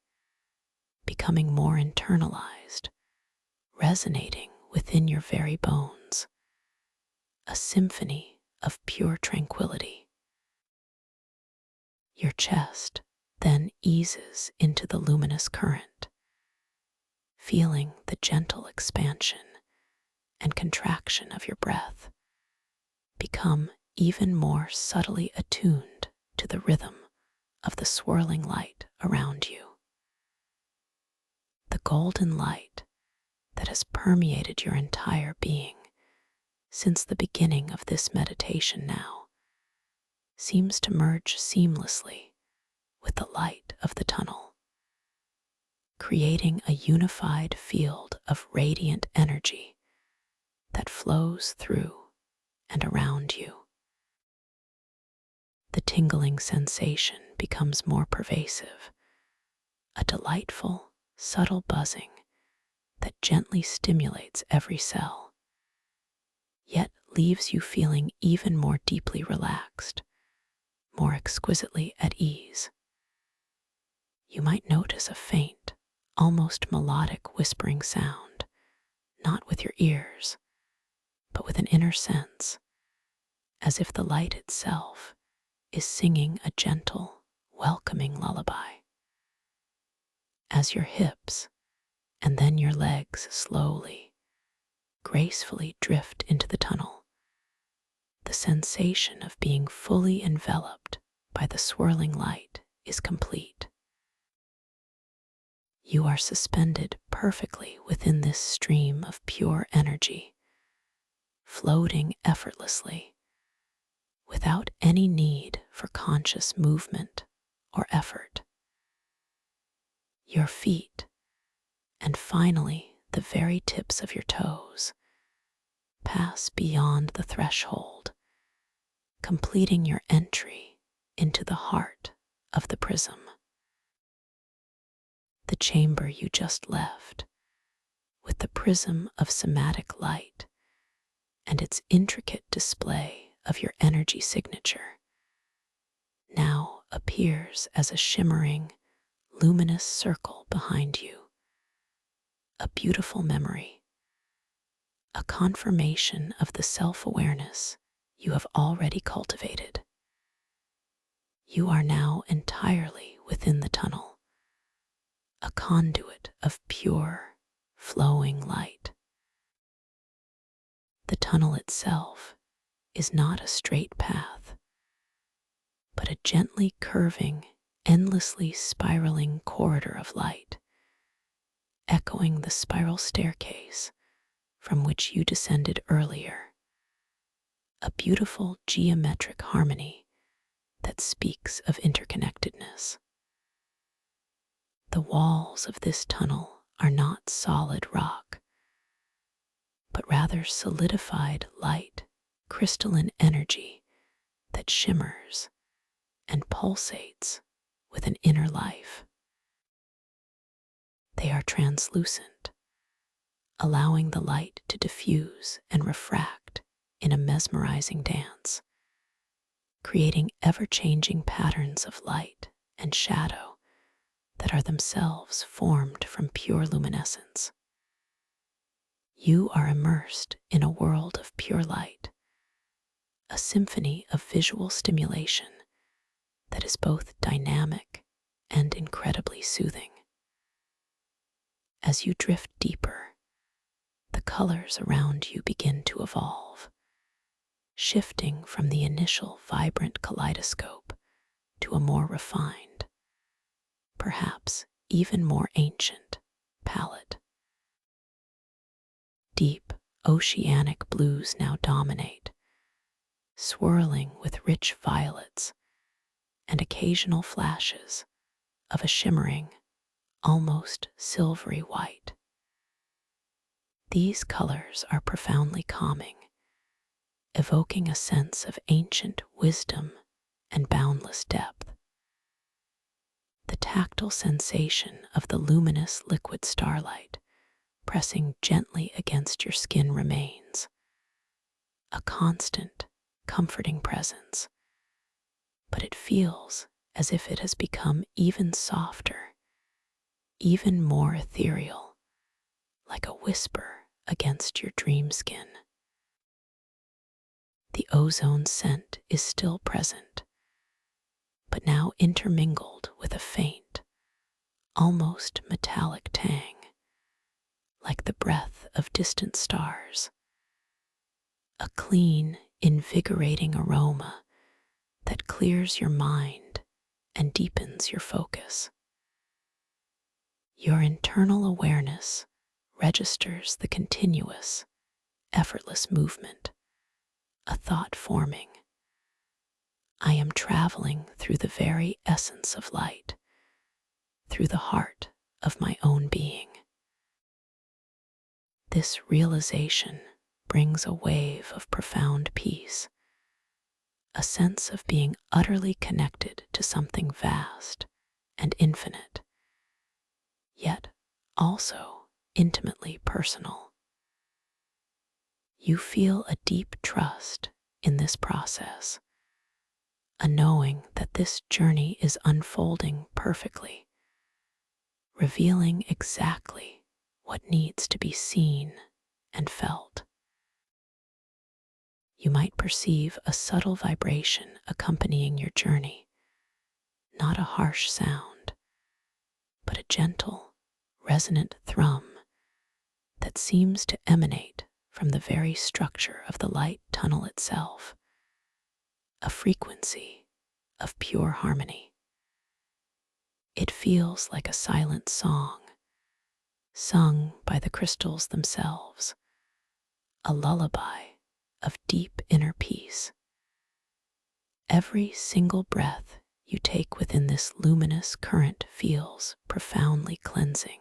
becoming more internalized, resonating within your very bones, a symphony of pure tranquility. Your chest then eases into the luminous current, feeling the gentle expansion and contraction of your breath become even more subtly attuned to the rhythm of the swirling light around you. The golden light that has permeated your entire being since the beginning of this meditation now seems to merge seamlessly with the light of the tunnel, creating a unified field of radiant energy that flows through and around you. The tingling sensation becomes more pervasive, a delightful, subtle buzzing that gently stimulates every cell, yet leaves you feeling even more deeply relaxed, more exquisitely at ease. You might notice a faint, almost melodic whispering sound, not with your ears, but with an inner sense, as if the light itself is singing a gentle, welcoming lullaby. As your hips and then your legs slowly, gracefully drift into the tunnel, the sensation of being fully enveloped by the swirling light is complete. You are suspended perfectly within this stream of pure energy, floating effortlessly, without any need for conscious movement or effort. Your feet, and finally the very tips of your toes, pass beyond the threshold, completing your entry into the heart of the prism. The chamber you just left, with the prism of somatic light and its intricate display of your energy signature, now appears as a shimmering, luminous circle behind you, a beautiful memory, a confirmation of the self-awareness you have already cultivated. You are now entirely within the tunnel, a conduit of pure, flowing light. The tunnel itself is not a straight path, but a gently curving, endlessly spiraling corridor of light, echoing the spiral staircase from which you descended earlier, a beautiful geometric harmony that speaks of interconnectedness. The walls of this tunnel are not solid rock, but rather solidified light, crystalline energy that shimmers and pulsates with an inner life. They are translucent, allowing the light to diffuse and refract in a mesmerizing dance, creating ever-changing patterns of light and shadow that are themselves formed from pure luminescence. You are immersed in a world of pure light, a symphony of visual stimulation that is both dynamic and incredibly soothing. As you drift deeper, the colors around you begin to evolve, shifting from the initial vibrant kaleidoscope to a more refined, perhaps even more ancient, palette. Deep, oceanic blues now dominate, swirling with rich violets and occasional flashes of a shimmering, almost silvery white. These colors are profoundly calming, evoking a sense of ancient wisdom and boundless depth. The tactile sensation of the luminous liquid starlight pressing gently against your skin remains, a constant, comforting presence, but it feels as if it has become even softer, even more ethereal, like a whisper against your dream skin. The ozone scent is still present, but now intermingled with a faint, almost metallic tang, like the breath of distant stars. A clean, invigorating aroma that clears your mind and deepens your focus. Your internal awareness registers the continuous, effortless movement, a thought forming. I am traveling through the very essence of light, through the heart of my own being. This realization brings a wave of profound peace, a sense of being utterly connected to something vast and infinite, yet also intimately personal. You feel a deep trust in this process, a knowing that this journey is unfolding perfectly, revealing exactly what needs to be seen and felt. You might perceive a subtle vibration accompanying your journey, not a harsh sound, but a gentle, resonant thrum that seems to emanate from the very structure of the light tunnel itself, a frequency of pure harmony. It feels like a silent song, sung by the crystals themselves, a lullaby of deep inner peace. Every single breath you take within this luminous current feels profoundly cleansing,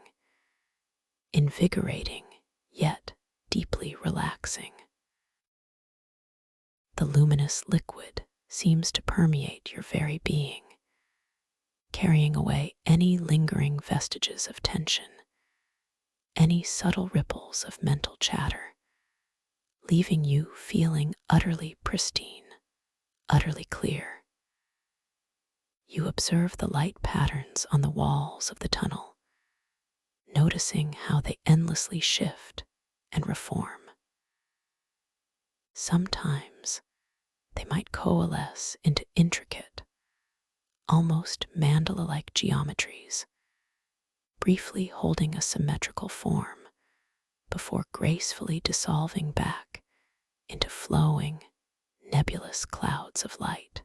invigorating, yet deeply relaxing. The luminous liquid seems to permeate your very being, carrying away any lingering vestiges of tension, any subtle ripples of mental chatter, leaving you feeling utterly pristine, utterly clear. You observe the light patterns on the walls of the tunnel, noticing how they endlessly shift and reform. Sometimes they might coalesce into intricate, almost mandala-like geometries, briefly holding a symmetrical form before gracefully dissolving back into flowing, nebulous clouds of light.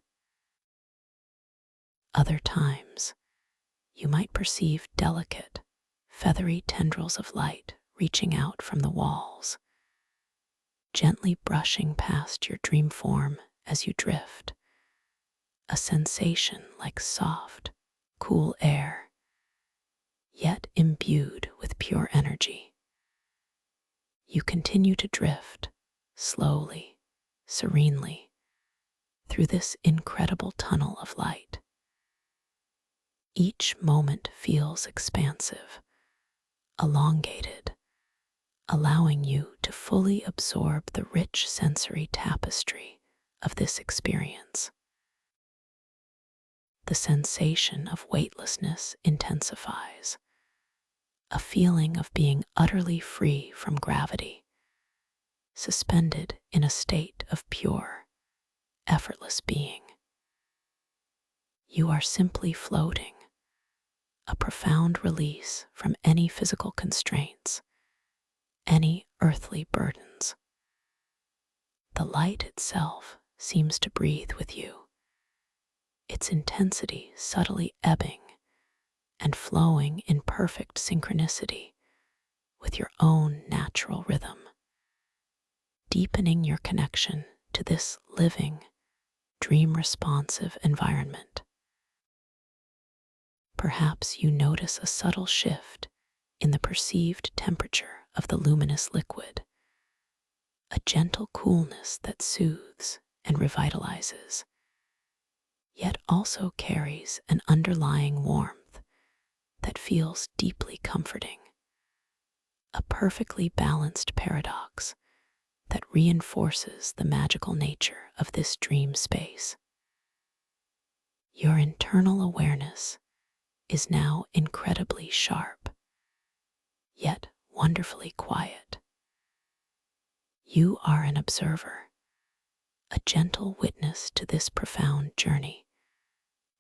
Other times, you might perceive delicate, feathery tendrils of light reaching out from the walls, gently brushing past your dream form as you drift, a sensation like soft, cool air, yet imbued with pure energy. You continue to drift, slowly, serenely, through this incredible tunnel of light. Each moment feels expansive, elongated, allowing you to fully absorb the rich sensory tapestry of this experience. The sensation of weightlessness intensifies, a feeling of being utterly free from gravity, suspended in a state of pure, effortless being. You are simply floating, a profound release from any physical constraints, any earthly burdens. The light itself seems to breathe with you, its intensity subtly ebbing and flowing in perfect synchronicity with your own natural rhythm, deepening your connection to this living, dream-responsive environment. Perhaps you notice a subtle shift in the perceived temperature of the luminous liquid, a gentle coolness that soothes and revitalizes, yet also carries an underlying warmth that feels deeply comforting, a perfectly balanced paradox that reinforces the magical nature of this dream space. Your internal awareness is now incredibly sharp, yet wonderfully quiet. You are an observer, a gentle witness to this profound journey,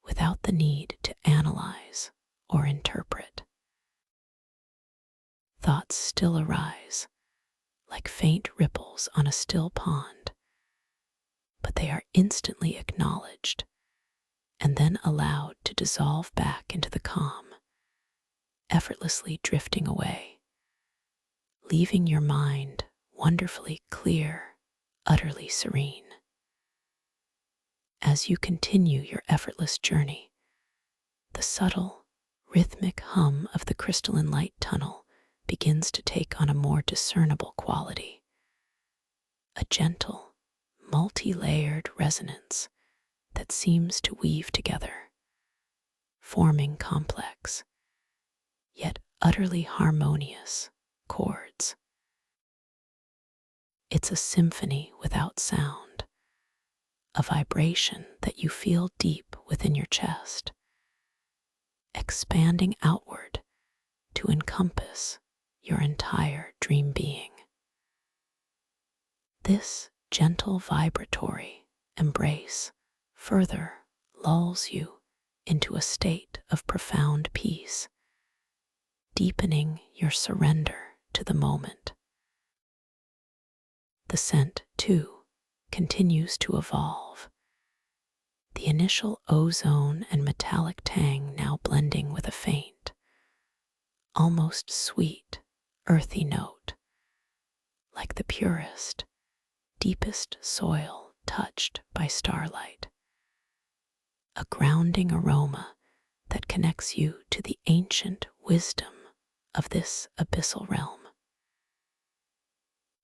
without the need to analyze or interpret. Thoughts still arise, like faint ripples on a still pond, but they are instantly acknowledged and then allowed to dissolve back into the calm, effortlessly drifting away, leaving your mind wonderfully clear, utterly serene. As you continue your effortless journey, the subtle, rhythmic hum of the crystalline light tunnel begins to take on a more discernible quality, a gentle, multi-layered resonance that seems to weave together, forming complex, yet utterly harmonious chords. It's a symphony without sound, a vibration that you feel deep within your chest, expanding outward to encompass your entire dream being. This gentle vibratory embrace further lulls you into a state of profound peace, deepening your surrender to the moment. The scent, too, continues to evolve, the initial ozone and metallic tang now blending with a faint, almost sweet, earthy note, like the purest, deepest soil touched by starlight. A grounding aroma that connects you to the ancient wisdom of this abyssal realm.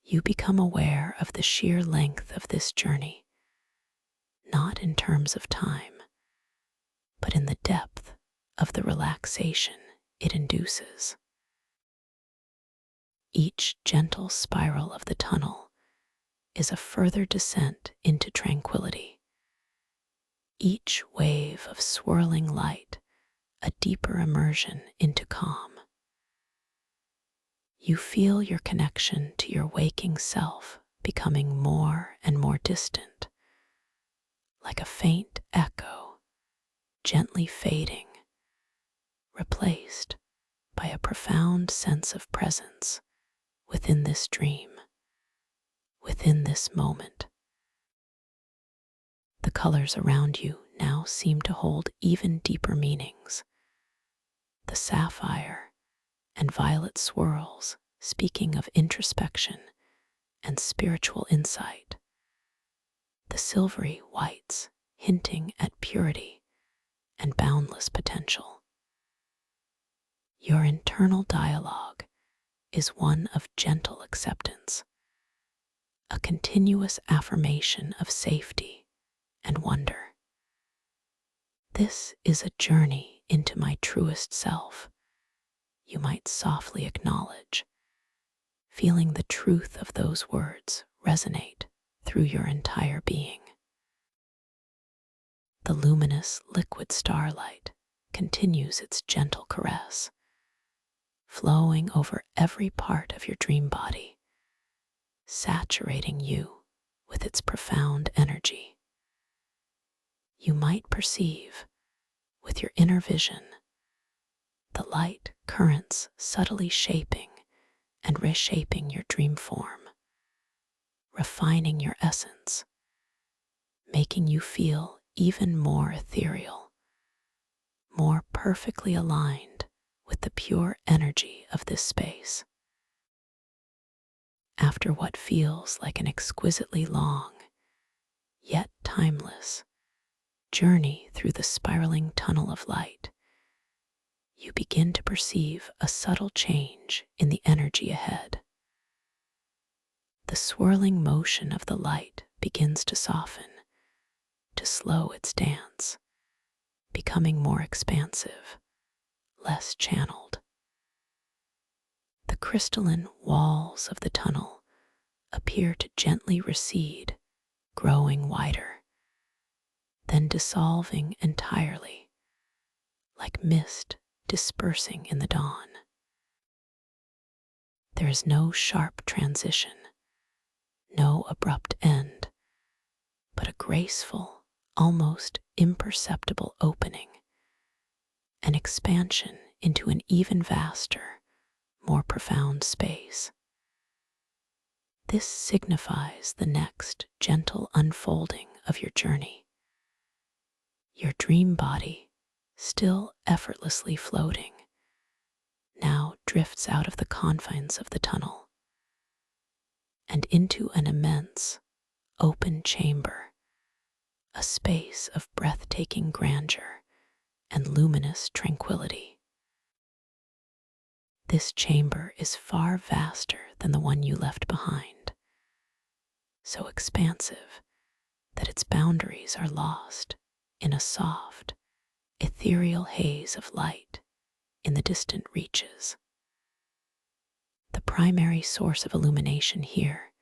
You become aware of the sheer length of this journey, not in terms of time, but in the depth of the relaxation it induces. Each gentle spiral of the tunnel is a further descent into tranquility. Each wave of swirling light, a deeper immersion into calm. You feel your connection to your waking self becoming more and more distant, like a faint echo, gently fading, replaced by a profound sense of presence within this dream, within this moment. The colors around you now seem to hold even deeper meanings. The sapphire and violet swirls speaking of introspection and spiritual insight. The silvery whites hinting at purity and boundless potential. Your internal dialogue is one of gentle acceptance, a continuous affirmation of safety and wonder. This is a journey into my truest self, you might softly acknowledge, feeling the truth of those words resonate through your entire being. The luminous liquid starlight continues its gentle caress, flowing over every part of your dream body, saturating you with its profound energy. You might perceive, with your inner vision, the light currents subtly shaping and reshaping your dream form, refining your essence, making you feel even more ethereal, more perfectly aligned with the pure energy of this space. After what feels like an exquisitely long, yet timeless, journey through the spiraling tunnel of light, you begin to perceive a subtle change in the energy ahead. The swirling motion of the light begins to soften, to slow its dance, becoming more expansive, less channeled. The crystalline walls of the tunnel appear to gently recede, growing wider, then dissolving entirely, like mist dispersing in the dawn. There is no sharp transition, no abrupt end, but a graceful, almost imperceptible opening, an expansion into an even vaster, more profound space. This signifies the next gentle unfolding of your journey. Your dream body, still effortlessly floating, now drifts out of the confines of the tunnel and into an immense, open chamber, a space of breathtaking grandeur and luminous tranquility. This chamber is far vaster than the one you left behind, so expansive that its boundaries are lost in a soft, ethereal haze of light in the distant reaches. The primary source of illumination here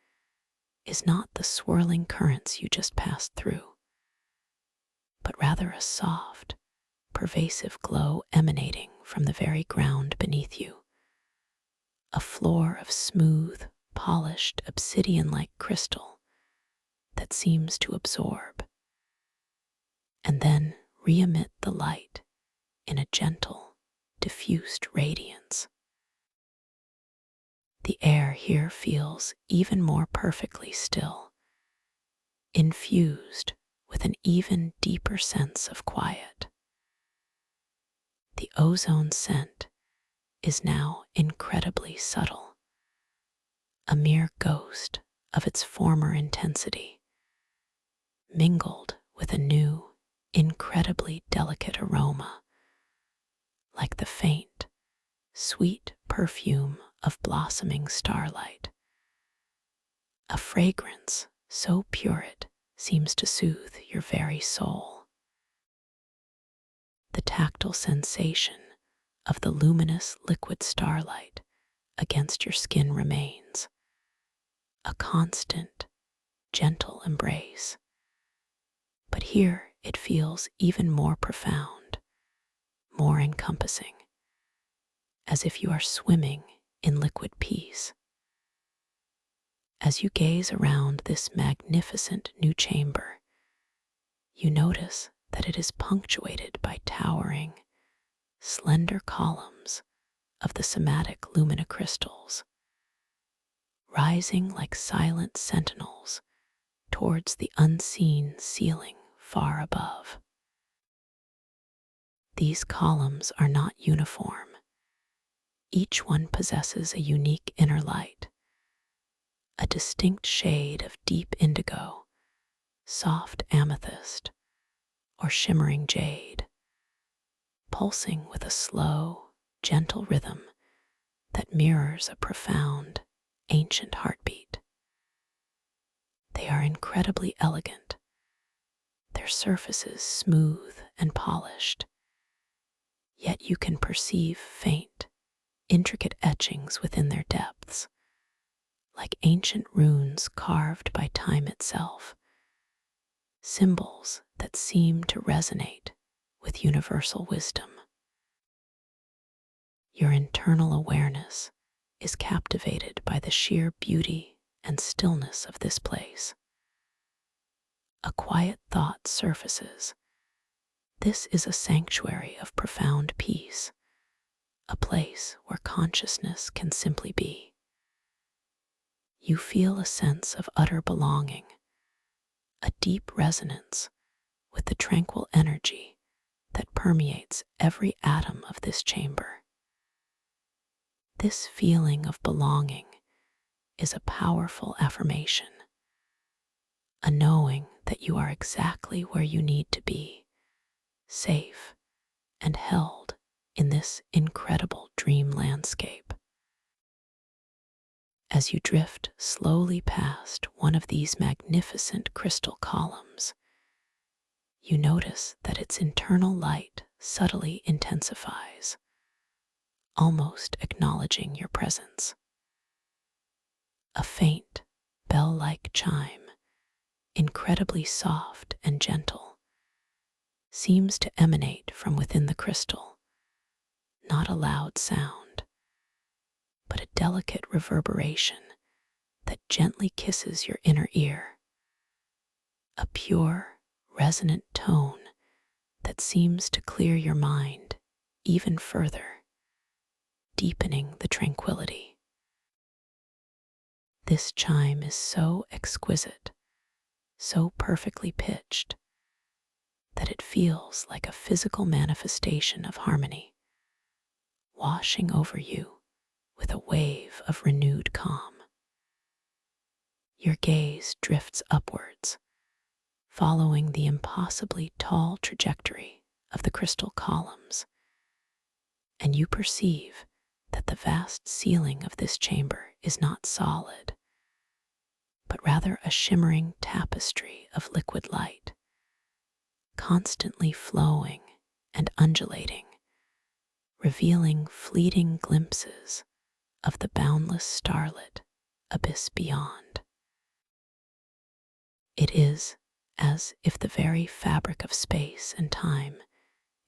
is not the swirling currents you just passed through, but rather a soft, pervasive glow emanating from the very ground beneath you, a floor of smooth, polished, obsidian-like crystal that seems to absorb and then re-emit the light in a gentle, diffused radiance. The air here feels even more perfectly still, infused with an even deeper sense of quiet. The ozone scent is now incredibly subtle, a mere ghost of its former intensity, mingled with a new, incredibly delicate aroma, like the faint, sweet perfume of blossoming starlight, a fragrance so pure it seems to soothe your very soul. The tactile sensation of the luminous liquid starlight against your skin remains, a constant, gentle embrace. But here it feels even more profound, more encompassing, as if you are swimming in liquid peace. As you gaze around this magnificent new chamber, you notice that it is punctuated by towering, slender columns of the somatic Lumina crystals, rising like silent sentinels towards the unseen ceiling far above. These columns are not uniform. Each one possesses a unique inner light, a distinct shade of deep indigo, soft amethyst, or shimmering jade, pulsing with a slow, gentle rhythm that mirrors a profound, ancient heartbeat. They are incredibly elegant, their surfaces smooth and polished, yet you can perceive faint, intricate etchings within their depths, like ancient runes carved by time itself, symbols that seem to resonate with universal wisdom. Your internal awareness is captivated by the sheer beauty and stillness of this place. A quiet thought surfaces. This is a sanctuary of profound peace, a place where consciousness can simply be. You feel a sense of utter belonging, a deep resonance with the tranquil energy that permeates every atom of this chamber. This feeling of belonging is a powerful affirmation, a knowing that you are exactly where you need to be, safe and held in this incredible dream landscape. As you drift slowly past one of these magnificent crystal columns, you notice that its internal light subtly intensifies, almost acknowledging your presence. A faint, bell-like chime, incredibly soft and gentle, seems to emanate from within the crystal, not a loud sound, but a delicate reverberation that gently kisses your inner ear. A pure, resonant tone that seems to clear your mind even further, deepening the tranquility. This chime is so exquisite, so perfectly pitched, that it feels like a physical manifestation of harmony, washing over you with a wave of renewed calm. Your gaze drifts upwards, following the impossibly tall trajectory of the crystal columns, and you perceive that the vast ceiling of this chamber is not solid, but rather a shimmering tapestry of liquid light, constantly flowing and undulating, revealing fleeting glimpses of the boundless starlit abyss beyond. It is as if the very fabric of space and time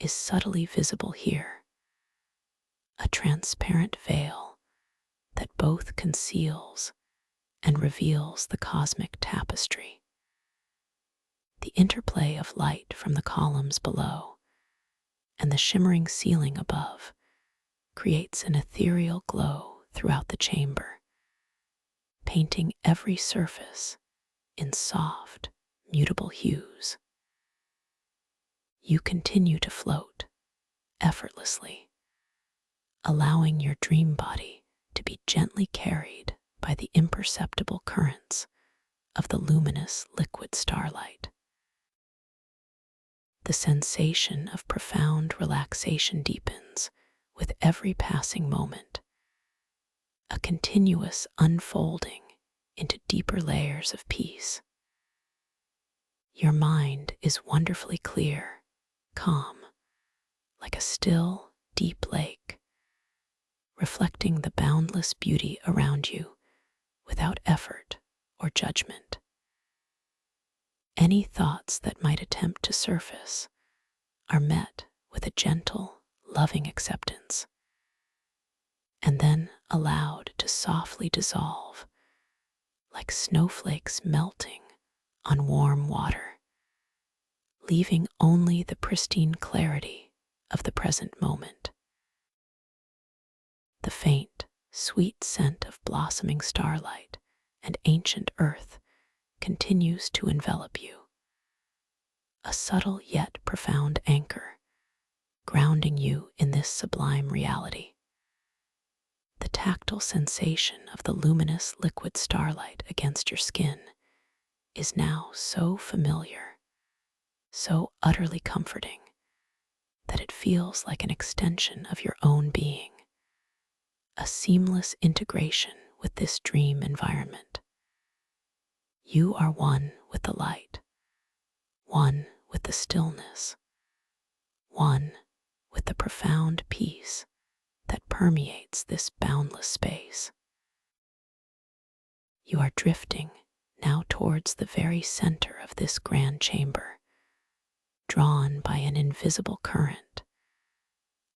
is subtly visible here, a transparent veil that both conceals and reveals the cosmic tapestry. The interplay of light from the columns below and the shimmering ceiling above creates an ethereal glow throughout the chamber, painting every surface in soft, mutable hues. You continue to float effortlessly, allowing your dream body to be gently carried by the imperceptible currents of the luminous liquid starlight. The sensation of profound relaxation deepens with every passing moment, a continuous unfolding into deeper layers of peace. Your mind is wonderfully clear, calm, like a still, deep lake, reflecting the boundless beauty around you without effort or judgment. Any thoughts that might attempt to surface are met with a gentle, loving acceptance, and then allowed to softly dissolve like snowflakes melting on warm water, leaving only the pristine clarity of the present moment. The faint, sweet scent of blossoming starlight and ancient earth continues to envelop you, a subtle yet profound anchor, grounding you in this sublime reality. The tactile sensation of the luminous liquid starlight against your skin is now so familiar, so utterly comforting, that it feels like an extension of your own being, a seamless integration with this dream environment. You are one with the light, one with the stillness, one with the profound peace that permeates this boundless space. You are drifting now towards the very center of this grand chamber, drawn by an invisible current,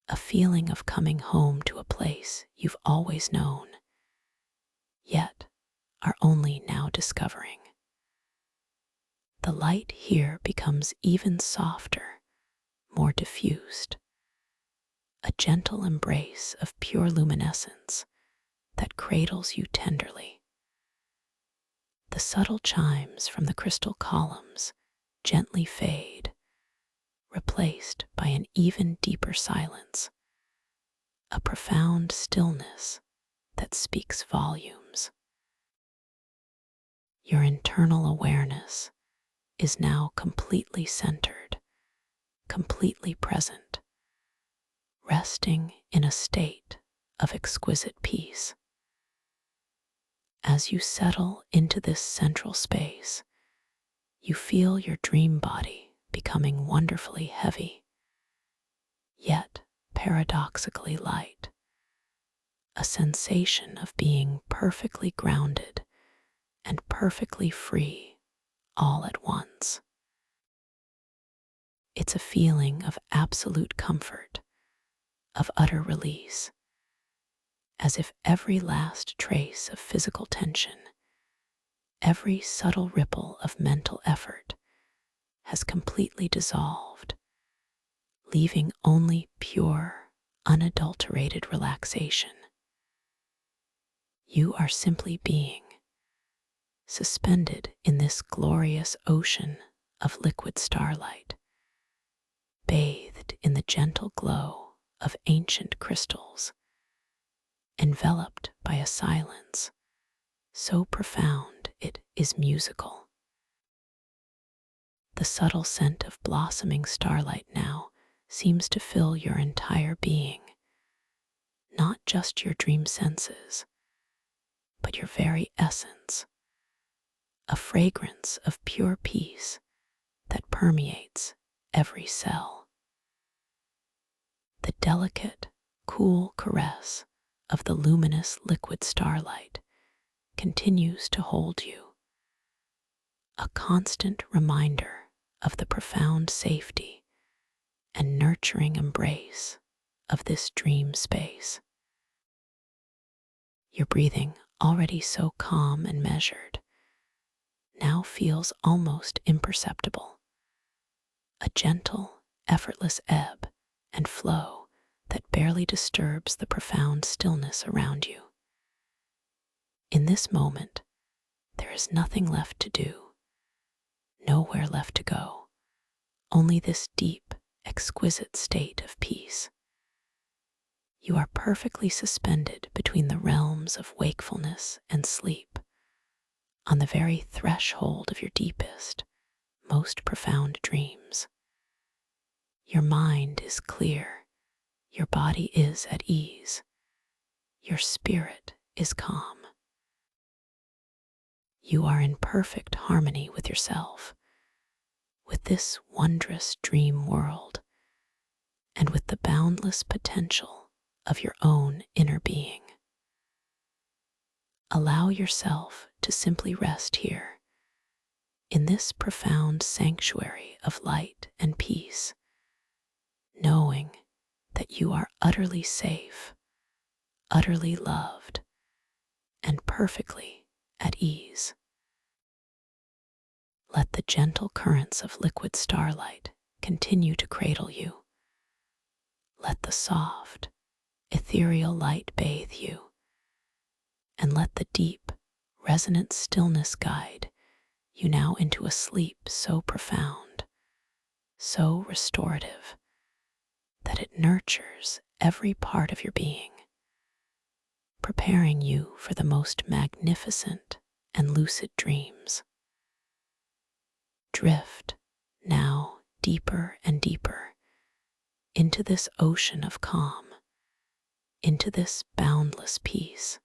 a feeling of coming home to a place you've always known, yet are only now discovering. The light here becomes even softer, more diffused, a gentle embrace of pure luminescence that cradles you tenderly. The subtle chimes from the crystal columns gently fade, replaced by an even deeper silence, a profound stillness that speaks volumes. Your internal awareness is now completely centered, completely present, resting in a state of exquisite peace. As you settle into this central space, you feel your dream body becoming wonderfully heavy, yet paradoxically light, a sensation of being perfectly grounded and perfectly free all at once. It's a feeling of absolute comfort, of utter release, as if every last trace of physical tension, every subtle ripple of mental effort has completely dissolved, leaving only pure, unadulterated relaxation. You are simply being, suspended in this glorious ocean of liquid starlight, bathed in the gentle glow of ancient crystals, enveloped by a silence so profound it is musical. The subtle scent of blossoming starlight now seems to fill your entire being, not just your dream senses, but your very essence, a fragrance of pure peace that permeates every cell. The delicate, cool caress of the luminous liquid starlight continues to hold you, a constant reminder of the profound safety and nurturing embrace of this dream space. Your breathing, already so calm and measured, now feels almost imperceptible, a gentle, effortless ebb and flow that barely disturbs the profound stillness around you. In this moment, there is nothing left to do, nowhere left to go, only this deep, exquisite state of peace. You are perfectly suspended between the realms of wakefulness and sleep, on the very threshold of your deepest, most profound dreams. Your mind is clear, your body is at ease, your spirit is calm. You are in perfect harmony with yourself, with this wondrous dream world, and with the boundless potential of your own inner being. Allow yourself to simply rest here, in this profound sanctuary of light and peace, knowing that you are utterly safe, utterly loved, and perfectly at ease. Let the gentle currents of liquid starlight continue to cradle you. Let the soft, ethereal light bathe you, and let the deep, resonant stillness guide you now into a sleep so profound, so restorative, that it nurtures every part of your being, preparing you for the most magnificent and lucid dreams. Drift now deeper and deeper into this ocean of calm, into this boundless peace,